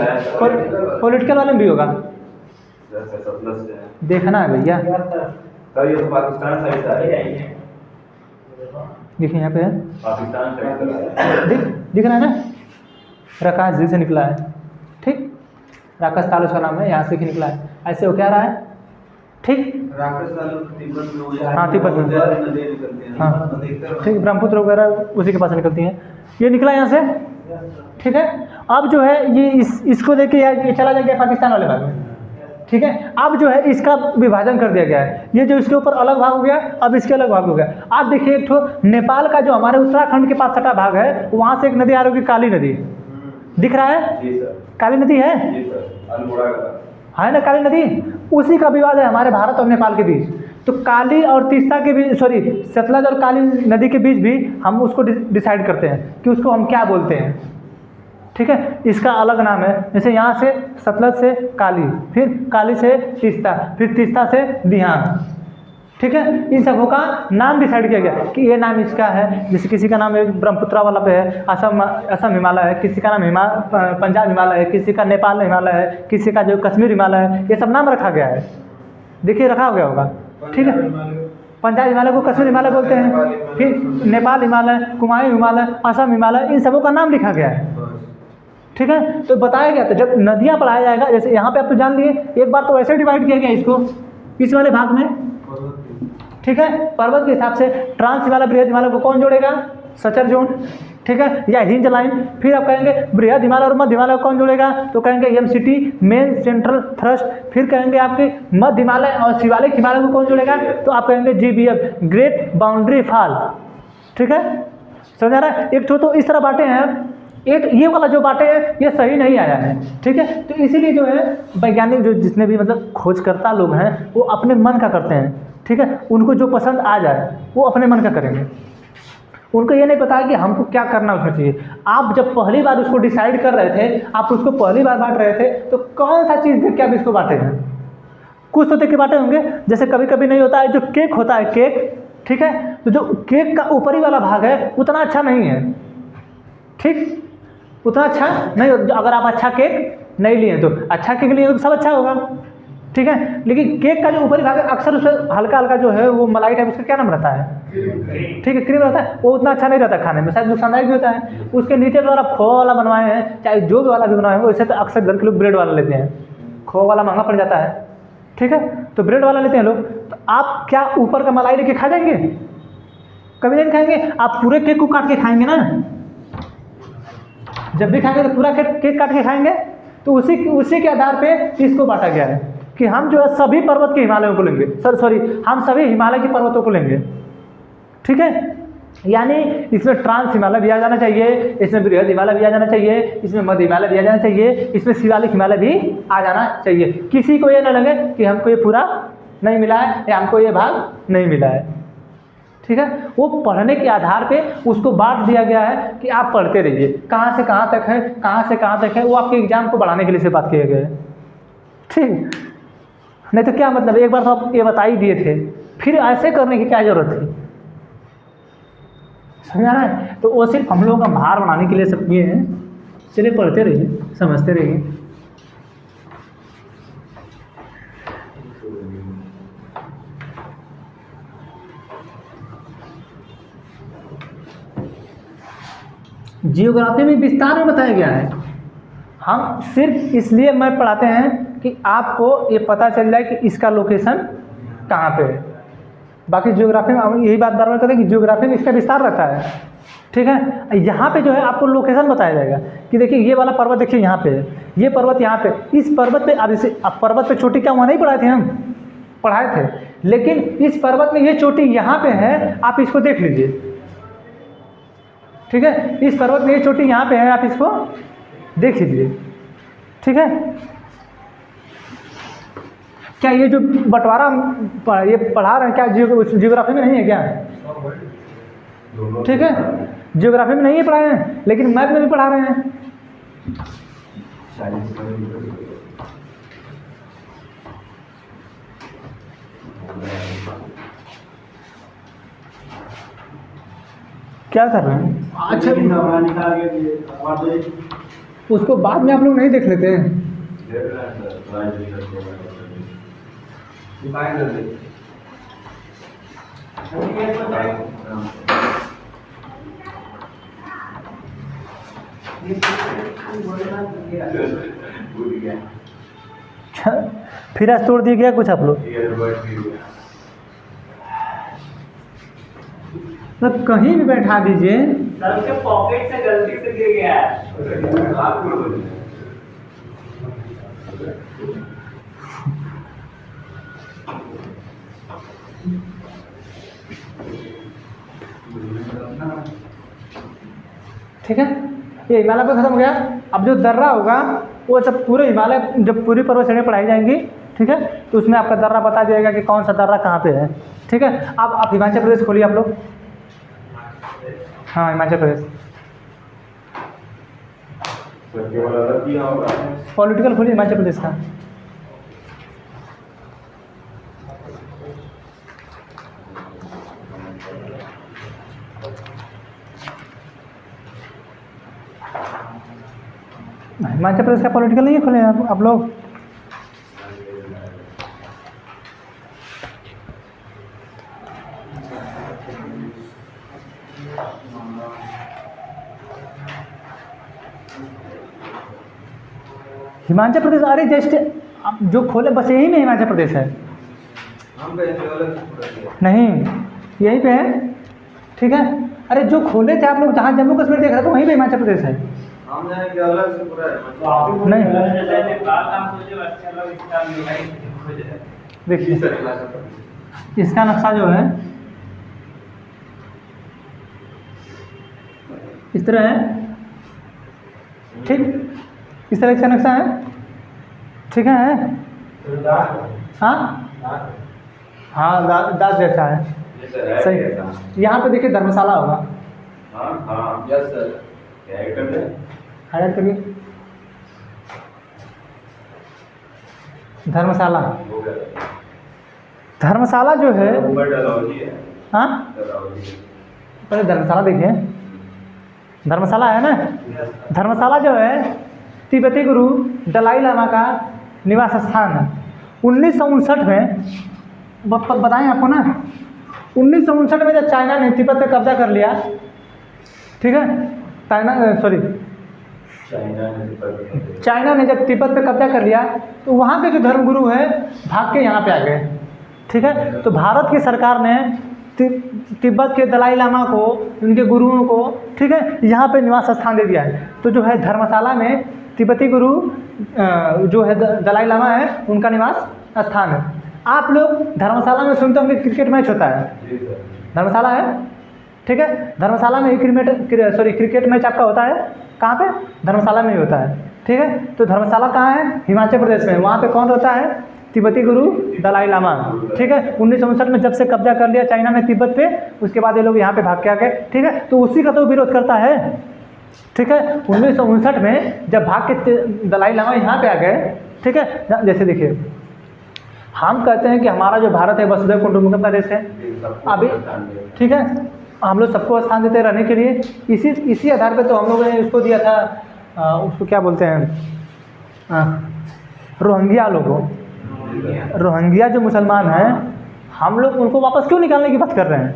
पॉलिटिकल वाले में भी होगा, देखना है भैया, ये तो पाकिस्तान साइड से देखिए यहाँ पे है, पाकिस्तान साइड से दिख रहा है ना, राकाश झील से निकला है, ठीक, राकाश ताल उसका नाम है, यहाँ से निकला है, ऐसे वो क्या रहा है, ठीक, राकेश वालों तिब्बत में, हाँ, तिब्बत में नदियाँ निकलती हैं, हाँ, अधिकतर ठीक, ब्रह्मपुत्र वगैरह उसी के पास से निकलती हैं, ये निकला यहाँ से, ठीक है। अब जो है ये इसको देके ये चला जाएगा पाकिस्तान वाले भाग में, ठीक है। अब जो है इसका विभाजन कर दिया गया है, ये जो इसके ऊपर अलग भाग हो गया, अब इसके अलग भाग हो गया। आप देखिए एक तो नेपाल का जो हमारे उत्तराखंड के पास सटा भाग है, वहाँ से एक नदी आ रही होगी, काली नदी, दिख रहा है, जी सर, काली नदी है, जी सर, अल्मोड़ा का है ना काली नदी, उसी का विवाद है हमारे भारत और नेपाल के बीच। तो काली और तीस्ता के बीच, सॉरी, सतलज और काली नदी के बीच भी हम उसको डिसाइड करते हैं कि उसको हम क्या बोलते हैं, ठीक है, इसका अलग नाम है। जैसे यहाँ से सतलज से काली, फिर काली से तीस्ता, फिर तीस्ता से दिहांग, ठीक है, इन सबों का नाम डिसाइड किया गया कि ये नाम इसका है। जैसे किसी का नाम ब्रह्मपुत्रा वाला पे है, असम हिमालय है, किसी का नाम पंजाब हिमालय है, किसी का नेपाल हिमालय है, किसी का जो कश्मीर हिमालय है, ये सब नाम रखा गया है, देखिए रखा गया होगा, ठीक है। पंजाब हिमालय को कश्मीर हिमालय बोलते हैं, फिर नेपाल हिमालय, कुमाऊं हिमालय, असम हिमालय, इन सबों का नाम लिखा गया है, ठीक है। तो बताया गया था जब नदियाँ पढ़ाया जाएगा, जैसे यहाँ पे आप तो जान लिए, एक बार तो ऐसे डिवाइड किया गया इसको इस वाले भाग में, ठीक है, पर्वत के हिसाब से। ट्रांस हिमालय बृहद हिमालय को कौन जोड़ेगा? सचर जोन, ठीक है, या हिंज लाइन। फिर आप कहेंगे बृहद हिमालय और मध्य हिमालय को कौन जोड़ेगा, तो कहेंगे एमसीटी मेन सेंट्रल थ्रस्ट। फिर कहेंगे आपके मध्य हिमालय और शिवालिक हिमालय को कौन जोड़ेगा, तो आप कहेंगे जीबीएफ ग्रेट बाउंड्री फॉल, ठीक है, समझ आ रहा है। एक तो इस तरह बांटे हैं, एक ये वाला जो बाटे है ये सही नहीं आया है, ठीक है। तो इसीलिए जो है वैज्ञानिक जो जितने भी मतलब खोजकर्ता लोग हैं वो अपने मन का करते हैं, ठीक है। उनको जो पसंद आ जाए वो अपने मन का करेंगे, उनको ये नहीं पता है कि हमको क्या करना उसमें चाहिए। आप जब पहली बार उसको डिसाइड कर रहे थे, आप उसको पहली बार बांट रहे थे, तो कौन सा चीज़ देख के आप इसको बांटे हैं, कुछ तो देख के बांटे होंगे। जैसे कभी कभी नहीं होता है जो केक होता है, केक, ठीक है, तो जो केक का ऊपरी वाला भाग है उतना अच्छा नहीं है, ठीक, उतना अच्छा नहीं। अगर आप अच्छा केक नहीं लिए तो अच्छा केक लिए तो सब अच्छा होगा, ठीक है। लेकिन केक का जो ऊपरी भाग है अक्सर उसमें हल्का हल्का जो है वो मलाई टाइप, उसका क्या नाम रहता है, ठीक है, क्रीम रहता है, वो उतना अच्छा नहीं रहता खाने में, शायद नुकसानदायक भी होता है। उसके नीचे अगर आप खोआ वाला बनवाए हैं, चाहे जो भी वाला भी बनवाए हैं, वैसे तो अक्सर घर के लोग ब्रेड वाला लेते हैं, खोआ वाला महंगा पड़ जाता है, ठीक है, तो ब्रेड वाला लेते हैं लोग। तो आप क्या ऊपर का मलाई लेके खा जाएंगे, कभी नहीं खाएंगे। आप पूरे केक को काट के खाएंगे ना, जब भी खाएंगे तो पूरा केक काट के खाएंगे। तो उसी के आधार पे इसको बांटा गया है कि हम जो है सभी पर्वत के हिमालयों को लेंगे, हम सभी हिमालय के पर्वतों को लेंगे, ठीक है। यानी इसमें ट्रांस हिमालय भी आ जाना चाहिए, इसमें बृहद हिमालय भी आ जाना चाहिए, इसमें मध्य हिमालय भी आ जाना चाहिए, इसमें शिवालिक हिमालय भी आ जाना चाहिए। किसी को ये ना लगे कि हमको ये पूरा नहीं मिला है या हमको ये भाग नहीं मिला है, ठीक है। वो पढ़ने के आधार पे उसको बांट दिया गया है कि आप पढ़ते रहिए, कहाँ से कहाँ तक है, कहाँ से कहाँ तक है, वो आपके एग्जाम को बढ़ाने के लिए से बात किया गया है, ठीक। नहीं तो क्या मतलब, एक बार तो आप ये बता ही दिए थे, फिर ऐसे करने की क्या जरूरत थी, समझ रहा है। तो वो सिर्फ हम लोगों का भार बनाने के लिए सब किए हैं। चलिए पढ़ते रहिए, समझते रहिए। जियोग्राफी में विस्तार में बताया गया है, हम सिर्फ इसलिए मैं पढ़ाते हैं कि आपको ये पता चल जाए कि इसका लोकेशन कहाँ पे है। बाकी जियोग्राफी में हम यही बात बार बार करते हैं कि जियोग्राफी में इसका विस्तार रहता है, ठीक है। यहाँ पे जो है आपको लोकेशन बताया जाएगा कि देखिए ये वाला पर्वत देखिए यहाँ पे है, ये पर्वत यहाँ पे, इस पर्वत पे अब पर्वत पे चोटी क्या वहाँ नहीं पढ़ाए थे, हम पढ़ाए थे, लेकिन इस पर्वत में ये चोटी यहाँ पे है, आप इसको देख लीजिए, ठीक है। इस पर्वत में ये चोटी यहाँ पे है, आप इसको देख लीजिए, ठीक है। क्या ये जो बंटवारा ये पढ़ा रहे हैं क्या जियोग्राफी में नहीं है क्या, ठीक है, जियोग्राफी में नहीं है पढ़ाए हैं, लेकिन मैथ में भी पढ़ा रहे हैं। क्या कर रहे हैं, अच्छा उसको बाद में आप लोग नहीं देख लेते हैं। फिर आज तोड़ दिए गया कुछ आप लोग, मतलब कहीं भी बैठा दीजिए। सर के पॉकेट से गलती से गिर गया है। ठीक है, ये हिमालय पर खत्म हो गया। अब जो दर्रा होगा वो सब पूरे हिमालय, जब पूरी पर्वत श्रेणी पढ़ाई जाएंगी, ठीक है, तो उसमें आपका दर्रा बता जाएगा कि कौन सा दर्रा कहाँ पे है, ठीक है। अब आप हिमाचल प्रदेश खोलिए आप लोग, हाँ हिमाचल प्रदेश पॉलिटिकल खोलिए हिमाचल प्रदेश का। हिमाचल प्रदेश का पॉलिटिकल नहीं खोले आप लोग, हिमाचल प्रदेश, अरे जस्ट जो खोले बस यही में हिमाचल प्रदेश है, नहीं यहीं पे है, ठीक है। अरे जो खोले थे आप लोग जहाँ जम्मू कश्मीर देख रहे थे वहीं पे हिमाचल प्रदेश है। हम जाएंगे अलग से पूरा तो आप ही नहीं। जैसे नेपाल नाम सोचे अच्छे अलग इसका मिठाई खोजे है। देखिए इसका नक्शा जो है इस तरह है, ठीक, इस तरह इसका नक्शा है, ठीक है। हाँ हाँ दास जैसा है, सही। यहाँ पे देखिए धर्मशाला होगा, हाईलाइट करिए धर्मशाला। धर्मशाला जो है, हाँ पहले धर्मशाला देखिए, धर्मशाला है ना। धर्मशाला जो है तिब्बती गुरु दलाई लामा का निवास स्थान है। 1959 में बताएं आपको ना, 1959 में जब चाइना ने तिब्बत पे कब्जा कर लिया, ठीक है, चाइना ने जब तिब्बत पे कब्जा कर लिया तो वहाँ के जो धर्मगुरु हैं भाग के यहाँ पे आ गए, ठीक है। तो भारत की सरकार ने तिब्बत के दलाई लामा को, उनके गुरुओं को, ठीक है, यहाँ पे निवास स्थान दे दिया है। तो जो है धर्मशाला में तिब्बती गुरु जो है दलाई लामा है, उनका निवास स्थान है। आप लोग धर्मशाला में सुनते होंगे क्रिकेट मैच होता है, धर्मशाला है, ठीक है। धर्मशाला में ही क्रिकेट मैच आपका होता है, कहाँ पे? धर्मशाला में ही होता है, ठीक है। तो धर्मशाला कहाँ है? हिमाचल प्रदेश में। वहाँ पे कौन रहता है? तिब्बती गुरु दलाई लामा, ठीक है। 1959 में जब से कब्जा कर लिया चाइना ने तिब्बत पे, उसके बाद ये लोग यहाँ पे भाग के आ गए, ठीक है। तो उसी का तो विरोध करता है, ठीक है। 1959 में जब भाग के दलाई लामा यहाँ पे आ गए, ठीक है। जैसे देखिए हम कहते हैं कि हमारा जो भारत है वसुधैव कुटुंबकम का देश है अभी, ठीक है। हम लोग सबको स्थान देते हैं रहने के लिए। इसी आधार पे तो हम लोगों ने उसको दिया था, उसको क्या बोलते हैं, रोहिंग्या लोगों, रोहिंग्या जो मुसलमान हैं, हम लोग उनको वापस क्यों निकालने की बात कर रहे हैं?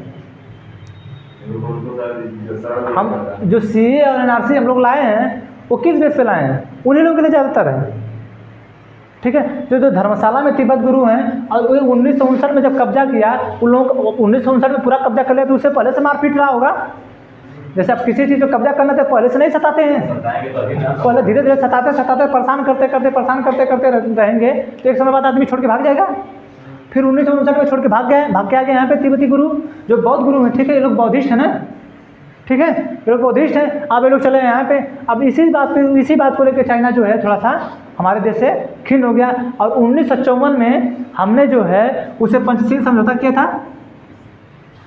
हम जो CAA और NRC हम लोग लाए हैं वो किस बेस पे लाए हैं? उन्हीं लोगों के लिए ज़्यादातर है, ठीक है। जो धर्मशाला में तिब्बत गुरु हैं और 1959 में जब कब्जा किया, उन लोगों 1959 में पूरा कब्जा कर लिया, तो उससे पहले से मारपीट रहा होगा। जैसे आप किसी चीज़ को कब्जा करना तो पहले से नहीं सताते हैं, पहले धीरे धीरे सताते परेशान करते रहेंगे, तो एक समय बाद आदमी छोड़ के भाग जाएगा। फिर 1959 में छोड़ के भाग के आ गए यहाँ पे तिब्बती गुरु जो बौद्ध गुरु हैं, ठीक है। ये लोग बौद्धिस्ट हैं ना, ठीक है, ये लोग बौद्धिस्ट हैं। अब ये लोग चले यहाँ पे। अब इसी बात को लेकर चाइना जो है थोड़ा सा हमारे देश से खिन्न हो गया, और 1954 में हमने जो है उसे पंचशील समझौता किया था,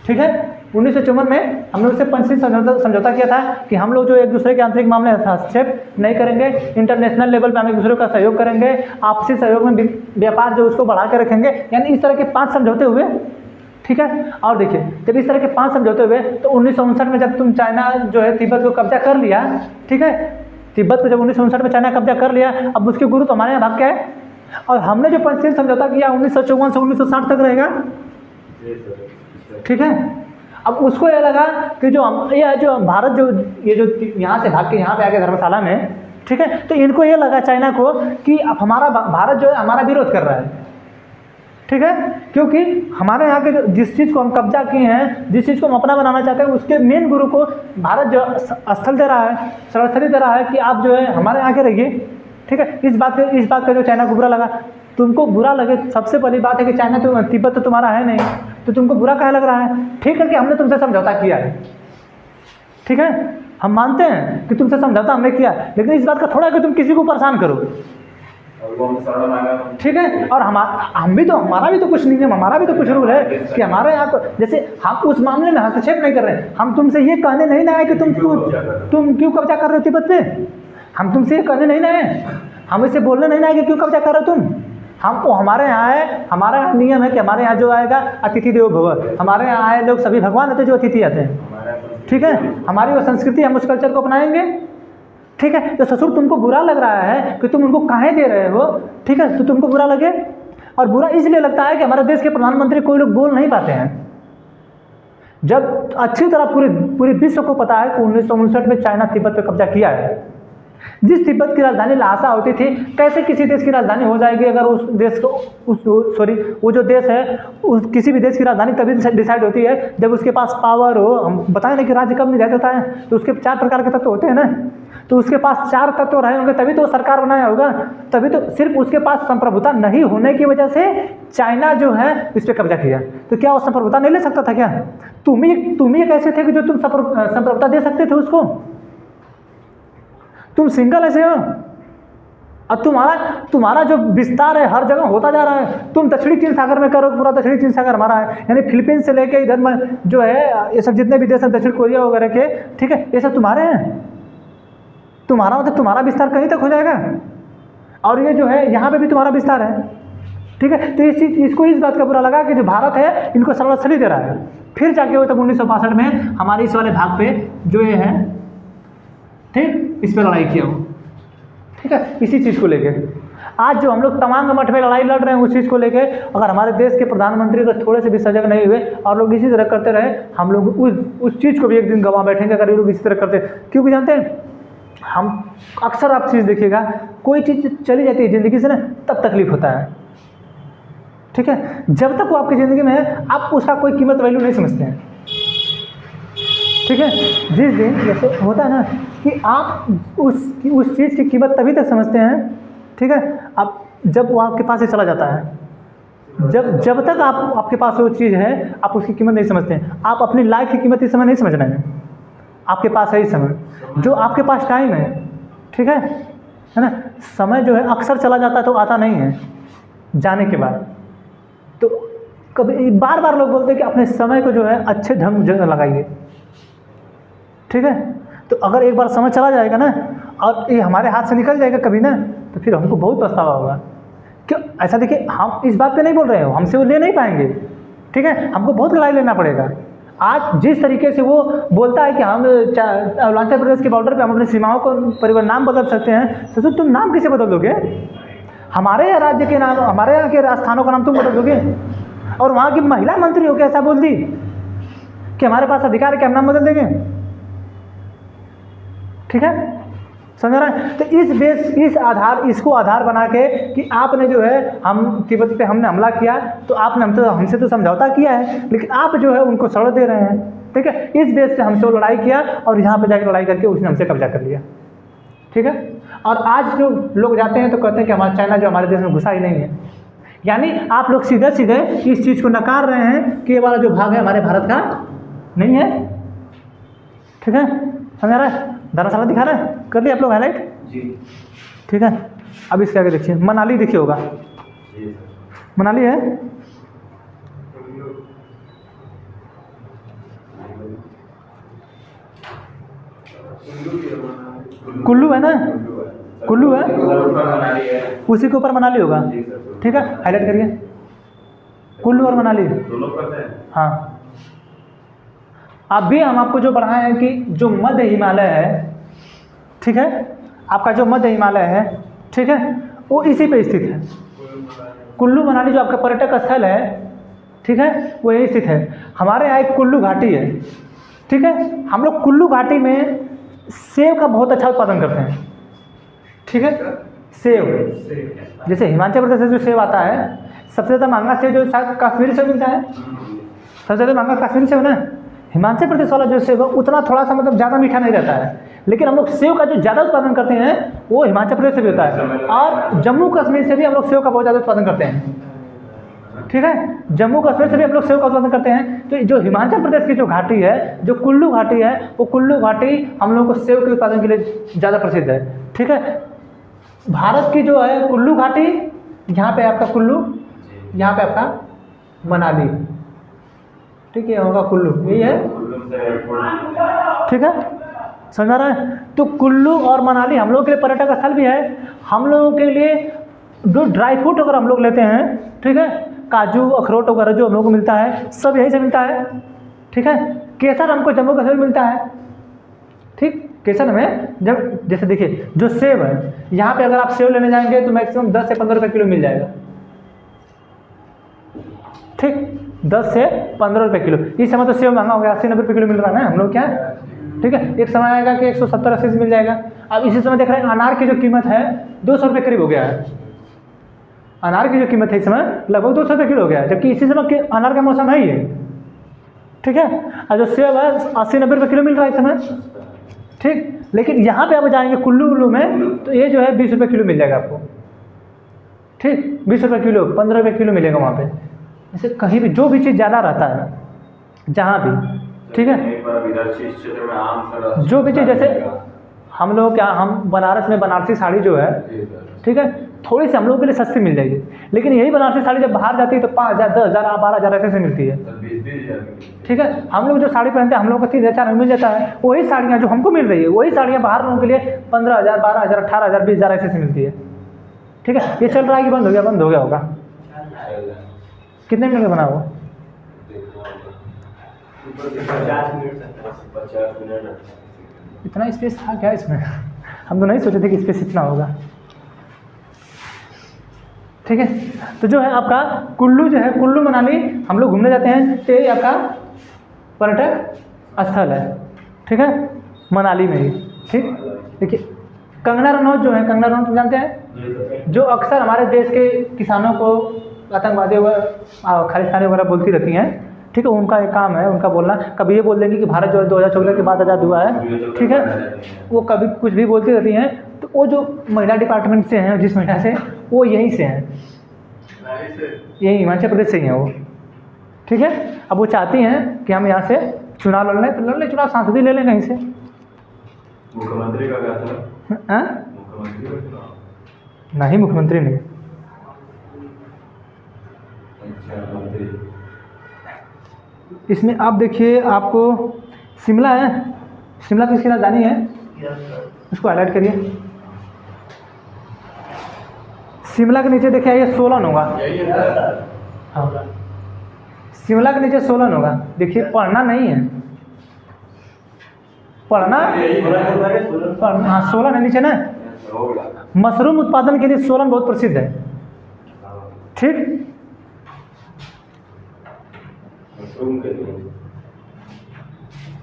ठीक है। 1954 में हमने उससे पंचशील समझौता किया था कि हम लोग जो एक दूसरे के आंतरिक मामले हस्तक्षेप नहीं करेंगे, इंटरनेशनल लेवल पे हम एक दूसरे का सहयोग करेंगे, आपसी सहयोग में व्यापार जो उसको बढ़ा के रखेंगे। यानी इस तरह के 5 समझौते हुए, ठीक है। और देखिए जब इस तरह के 5 समझौते हुए तो 1959 में जब तुम चाइना जो है तिब्बत को कब्जा कर लिया, ठीक है, तिब्बत को जब 1959 में चाइना कब्जा कर लिया, अब उसके गुरु तो हमारे यहाँ भाग के आए, और हमने जो पंचशील समझौता किया 1954 से 1960 तक रहेगा, ठीक है। अब उसको ये लगा कि जो भारत ये जो यहाँ से भाग के यहाँ पे आ गए धर्मशाला में, ठीक है, तो इनको ये लगा चाइना को कि अब हमारा भारत जो है हमारा विरोध कर रहा है, ठीक है। क्योंकि हमारे यहाँ के जिस चीज़ को हम कब्जा किए हैं, जिस चीज़ को हम अपना बनाना चाहते हैं, उसके मेन गुरु को भारत जो स्थल दे रहा है, सरस्थली दे रहा है कि आप जो है हमारे यहाँ के रहिए, ठीक है। इस बात का जो चाइना को बुरा लगा। तुमको बुरा लगे, सबसे पहली बात है कि चाइना तो तिब्बत तो तुम्हारा है नहीं, तो तुमको बुरा काहे लग रहा है? ठीक है कि हमने तुमसे समझौता किया है, ठीक है, हम मानते हैं कि तुमसे समझौता हमने किया, लेकिन इस बात का थोड़ा कि तुम किसी को परेशान करो, ठीक है। और हमारा भी तो कुछ नियम, हमारा भी तो कुछ रूल है कि हमारे यहाँ को, जैसे हम उस मामले में हस्तक्षेप नहीं कर रहे हैं। हम तुमसे ये कहने नहीं ना आए कि तुम क्यों कब्जा कर रहे हो तिब्बत पे। हम तुमसे ये कहने नहीं ना आए, हम इसे बोलने नहीं ना आए कि क्यों कब्जा कर रहे हो तुम। हमको हमारे यहाँ है, हमारा नियम है कि हमारे यहाँ जो आएगा अतिथि देवो भव। हमारे यहाँ आए लोग सभी भगवान होते जो अतिथि आते हैं, ठीक है। हमारी वो संस्कृति, हम उस कल्चर को अपनाएंगे, ठीक है। तो ससुर तुमको बुरा लग रहा है कि तुम उनको काहे दे रहे हो, ठीक है, तो तुमको बुरा लगे। और बुरा इसलिए लगता है कि हमारे देश के प्रधानमंत्री कोई लोग बोल नहीं पाते हैं, जब अच्छी तरह पूरे विश्व को पता है कि 1959 में चाइना तिब्बत पे कब्जा किया है, जिस तिब्बत की राजधानी ल्हासा होती थी, कैसे किसी देश की राजधानी हो जाएगी अगर उस देश को वो जो देश है उस किसी भी देश की राजधानी तभी डिसाइड होती है जब उसके पास पावर हो। हम बताएं ना कि राज्य कब निर्धारित होता है, तो उसके 4 प्रकार के तत्व होते हैं ना, तो उसके पास 4 तत्व रहे होंगे तभी तो सरकार बनाया होगा। तभी तो सिर्फ उसके पास संप्रभुता नहीं होने की वजह से चाइना जो है इस पर कब्जा किया। तो क्या वो संप्रभुता नहीं ले सकता था क्या? तुम ही कैसे थे कि जो तुम संप्रभुता दे सकते थे उसको? तुम सिंगल ऐसे हो और तुम्हारा जो विस्तार है हर जगह होता जा रहा है। तुम दक्षिणी चीन सागर में करो, पूरा दक्षिणी चीन सागर हमारा है, यानी फिलीपींस से लेके इधर में जो है ये सब जितने भी देश हैं दक्षिण कोरिया वगैरह के, ठीक है, ये सब तुम्हारे हैं। तुम्हारा मतलब तुम्हारा विस्तार कहीं तक हो जाएगा, और ये जो है यहाँ पे भी तुम्हारा विस्तार है, ठीक है। तो इसको इस बात का बुरा लगा कि जो भारत है इनको सर्वस्वी दे रहा है। फिर जाके वो तब 1962 में हमारे इस वाले भाग पे जो ये है, ठीक, इस पर लड़ाई किया वो, ठीक है, इसी चीज़ को लेके। आज जो हम लोग तवांग मठ में लड़ाई लड़ रहे हैं उस चीज़ को लेके, अगर हमारे देश के प्रधानमंत्री अगर थोड़े से भी सजग नहीं हुए और लोग इसी तरह करते रहे, हम लोग उस चीज़ को भी एक दिन गंवा बैठेंगे अगर ये लोग इसी तरह करते। क्योंकि जानते हैं हम अक्सर आप चीज़ देखिएगा, कोई चीज़ चली जाती है ज़िंदगी से ना तब तकलीफ होता है, ठीक है। जब तक वो आपकी ज़िंदगी में है आप उसका कोई कीमत वैल्यू नहीं समझते हैं, ठीक है। जिस दिन जैसे होता है ना कि आप उस चीज़ की कीमत तभी तक समझते हैं, ठीक है, आप जब वो आपके पास से चला जाता है। जब तक आपके पास वो चीज़ है आप उसकी कीमत नहीं समझते हैं। आप अपनी लाइफ की कीमत इस समय नहीं समझ रहे हैं। आपके पास है इस समय जो आपके पास टाइम है, ठीक है ना। समय जो है अक्सर चला जाता है तो आता नहीं है जाने के बाद। तो कभी बार बार लोग बोलते हैं कि अपने समय को जो है अच्छे ढंग से लगाइए, ठीक है। तो अगर एक बार समय चला जाएगा ना और ये हमारे हाथ से निकल जाएगा कभी ना, तो फिर हमको बहुत पछतावा होगा। क्यों ऐसा? देखिए हम इस बात पे नहीं बोल रहे हो, हमसे वो ले नहीं पाएंगे, ठीक है, हमको बहुत लड़ाई लेना पड़ेगा। आज जिस तरीके से वो बोलता है कि हम अरुणाचल प्रदेश के बॉर्डर पे हम अपनी सीमाओं को नाम बदल सकते हैं, तो तुम नाम किसे बदल दोगे? हमारे राज्य के नाम, हमारे यहाँ के स्थानों का नाम तुम बदल दोगे? और वहाँ की महिला मंत्री हो के ऐसा बोल दी कि हमारे पास अधिकार है कि हम नाम बदल देंगे, ठीक है, समझ रहे हैं। तो इसको आधार बना के कि आपने जो है हम तिब्बत पे हमने हमला किया तो आपने हमसे तो समझौता किया है, लेकिन आप जो है उनको सड़ दे रहे हैं, ठीक है। इस बेस पे हमसे लड़ाई किया और यहाँ पे जाकर लड़ाई करके उसने हमसे कब्जा कर लिया, ठीक है। और आज जो लोग जाते हैं तो कहते हैं कि हमारा चाइना जो हमारे देश में घुसा ही नहीं है। यानी आप लोग सीधे सीधे इस चीज़ को नकार रहे हैं कि ये वाला जो भाग है हमारे भारत का नहीं है, ठीक है, समझ रहा है। धर्मशाला दिखा रहा है, कर दिया आप लोग हाईलाइट जी, ठीक है। अब इसके आगे देखिए, मनाली देखिए होगा, मनाली है, कुल्लू है ना, कुल्लू है, उसी के ऊपर मनाली होगा, ठीक है, हाईलाइट करिए कुल्लू और मनाली दोनों करते हैं। हाँ। अभी हम आपको जो पढ़ाए हैं कि जो मध्य हिमालय है, ठीक है, आपका जो मध्य हिमालय है, ठीक है, वो इसी पे स्थित है। कुल्लू मनाली जो आपका पर्यटक स्थल है, ठीक है, वो यही स्थित है। हमारे यहाँ एक कुल्लू घाटी है, ठीक है, हम लोग कुल्लू घाटी में सेब का बहुत अच्छा उत्पादन करते हैं, ठीक है। सेब जैसे हिमाचल प्रदेश से जो सेब आता है सबसे ज़्यादा महंगा सेब जो शायद कश्मीरी से मिलता है, सबसे ज़्यादा महंगा कश्मीरी सेब ना। हिमाचल प्रदेश वाला जो सेब है उतना थोड़ा सा मतलब ज़्यादा मीठा नहीं रहता है, लेकिन हम लोग सेब का जो ज़्यादा उत्पादन करते हैं वो हिमाचल प्रदेश से भी होता है, और जम्मू कश्मीर से भी हम लोग सेब का बहुत ज़्यादा उत्पादन करते हैं, ठीक है। जम्मू कश्मीर से भी हम लोग सेब का उत्पादन करते हैं। तो जो हिमाचल प्रदेश की जो घाटी है, जो कुल्लू घाटी है, वो कुल्लू घाटी हम लोग को सेब के उत्पादन के लिए ज़्यादा प्रसिद्ध है, ठीक है। भारत की जो है कुल्लू घाटी, यहाँ पे आपका कुल्लू, यहाँ पे आपका मनाली, ठीक है, होगा कुल्लू, यही है, ठीक है, समझ रहा है। तो कुल्लू और मनाली हम लोग के लिए पर्यटक स्थल भी है। हम लोगों के लिए जो ड्राई फ्रूट अगर हम लोग लेते हैं, ठीक है, काजू अखरोट वगैरह जो हम लोग को मिलता है सब यहीं से मिलता है, ठीक है। केसर हमको जम्मू कश्मीर में मिलता है, ठीक। केसर में जब जैसे देखिए जो सेब है, यहाँ पे अगर आप सेब लेने जाएंगे तो मैक्सिमम 10 से 15 रुपये किलो मिल जाएगा, ठीक, 10 से 15 रुपये किलो। इस समय तो सेब महंगा हो गया, 80-90 रुपये किलो मिल रहा है ना हम लोग क्या, ठीक है, एक समय आएगा कि 170-80 से मिल जाएगा। अब इसी समय देख रहे हैं अनार की जो कीमत है 200 रुपये करीब हो गया है। अनार की जो कीमत है इस समय लगभग 200 रुपये किलो हो गया है, जबकि इसी समय अनार का मौसम है ये, ठीक है। और जो सेब है 80-90 रुपये किलो मिल रहा है इस समय, ठीक। लेकिन यहाँ पे आप जाएंगे कुल्लू में तो ये जो है 20 रुपये किलो मिल जाएगा आपको, ठीक। 20 रुपये किलो, 15 रुपये किलो मिलेगा वहाँ पे। जैसे कहीं भी जो भी चीज़ ज़्यादा रहता है जहाँ भी, ठीक है, जो भी चीज़ जैसे हम लोग क्या, हम बनारस में बनारसी साड़ी जो है, ठीक है, थोड़ी सी हम लोगों के लिए सस्ती मिल जाएगी, लेकिन यही बनारसी साड़ी जब बाहर जाती है तो 5,000, 10,000, 12,000 ऐसे से मिलती है, ठीक है। हम लोग जो साड़ी पहनते हैं हम लोग को 3,000 में मिल जाता है, वही साड़ियाँ जो हमको मिल रही है वही साड़ियाँ बाहर लोगों के लिए 15,000, 12,000, 18,000, 20,000 ऐसे से मिलती है, ठीक है। ये चल रहा है कि बंद हो गया? बंद हो गया होगा। कितने मिनट का बना हुआ? 50 मिनट। इतना स्पेस था क्या इसमें? हम तो नहीं सोचे थे कि स्पेस इतना होगा, ठीक है। तो जो है आपका कुल्लू जो है, कुल्लू मनाली हम लोग घूमने जाते हैं तो ये आपका पर्यटक स्थल है, ठीक है, मनाली में ही, ठीक। देखिए कंगना रनौत जो है, कंगना रनौत जानते हैं, जो अक्सर हमारे देश के किसानों को आतंकवादी वगैरह, खालिस्तानी वगैरह बोलती रहती हैं, ठीक है। उनका एक काम है उनका बोलना, कभी ये बोल देंगे कि भारत जो है 2014 के बाद आज़ाद हुआ है, ठीक है, वो कभी कुछ भी बोलती रहती हैं। तो वो जो महिला डिपार्टमेंट से हैं, जिस महिला से, वो यहीं से हैं, यही हिमाचल प्रदेश से ही हैं वो, ठीक है। अब वो चाहती हैं कि हम यहाँ से चुनाव लड़ लें, तो लड़ लें चुनाव, सांसदी ले लें कहीं से। मुख्यमंत्री का क्या था? हाँ नहीं, मुख्यमंत्री नहीं, इसमें आप देखिए, आपको शिमला है, शिमला किसकी राजधानी है, उसको हाईलाइट करिए। शिमला के नीचे देखिए ये सोलन होगा, हाँ शिमला के नीचे सोलन होगा। देखिए पढ़ना नहीं है, पढ़ना, हाँ सोलन है नीचे ना। मशरूम उत्पादन के लिए सोलन बहुत प्रसिद्ध है, ठीक।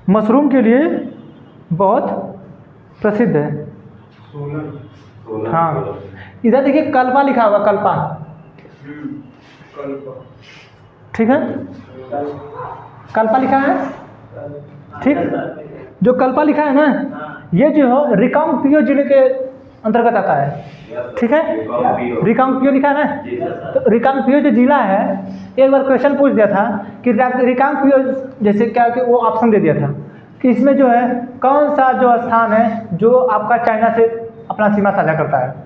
मशरूम के लिए बहुत प्रसिद्ध है, हाँ। इधर देखिए कल्पा लिखा हुआ, कल्पा, ठीक है, कल्पा लिखा है, ठीक। जो कल्पा लिखा है ना, ये जो है रिकांगपिओ जिले के अंतर्गत आता है, ठीक है। रिकांगपिओ लिखा है ना, तो रिकांगपिओ जो जिला है, एक बार क्वेश्चन पूछ दिया था कि रिकांगपिओ, जैसे क्या कि वो ऑप्शन दे दिया था कि इसमें जो है कौन सा जो स्थान है जो आपका चाइना से अपना सीमा साझा करता है।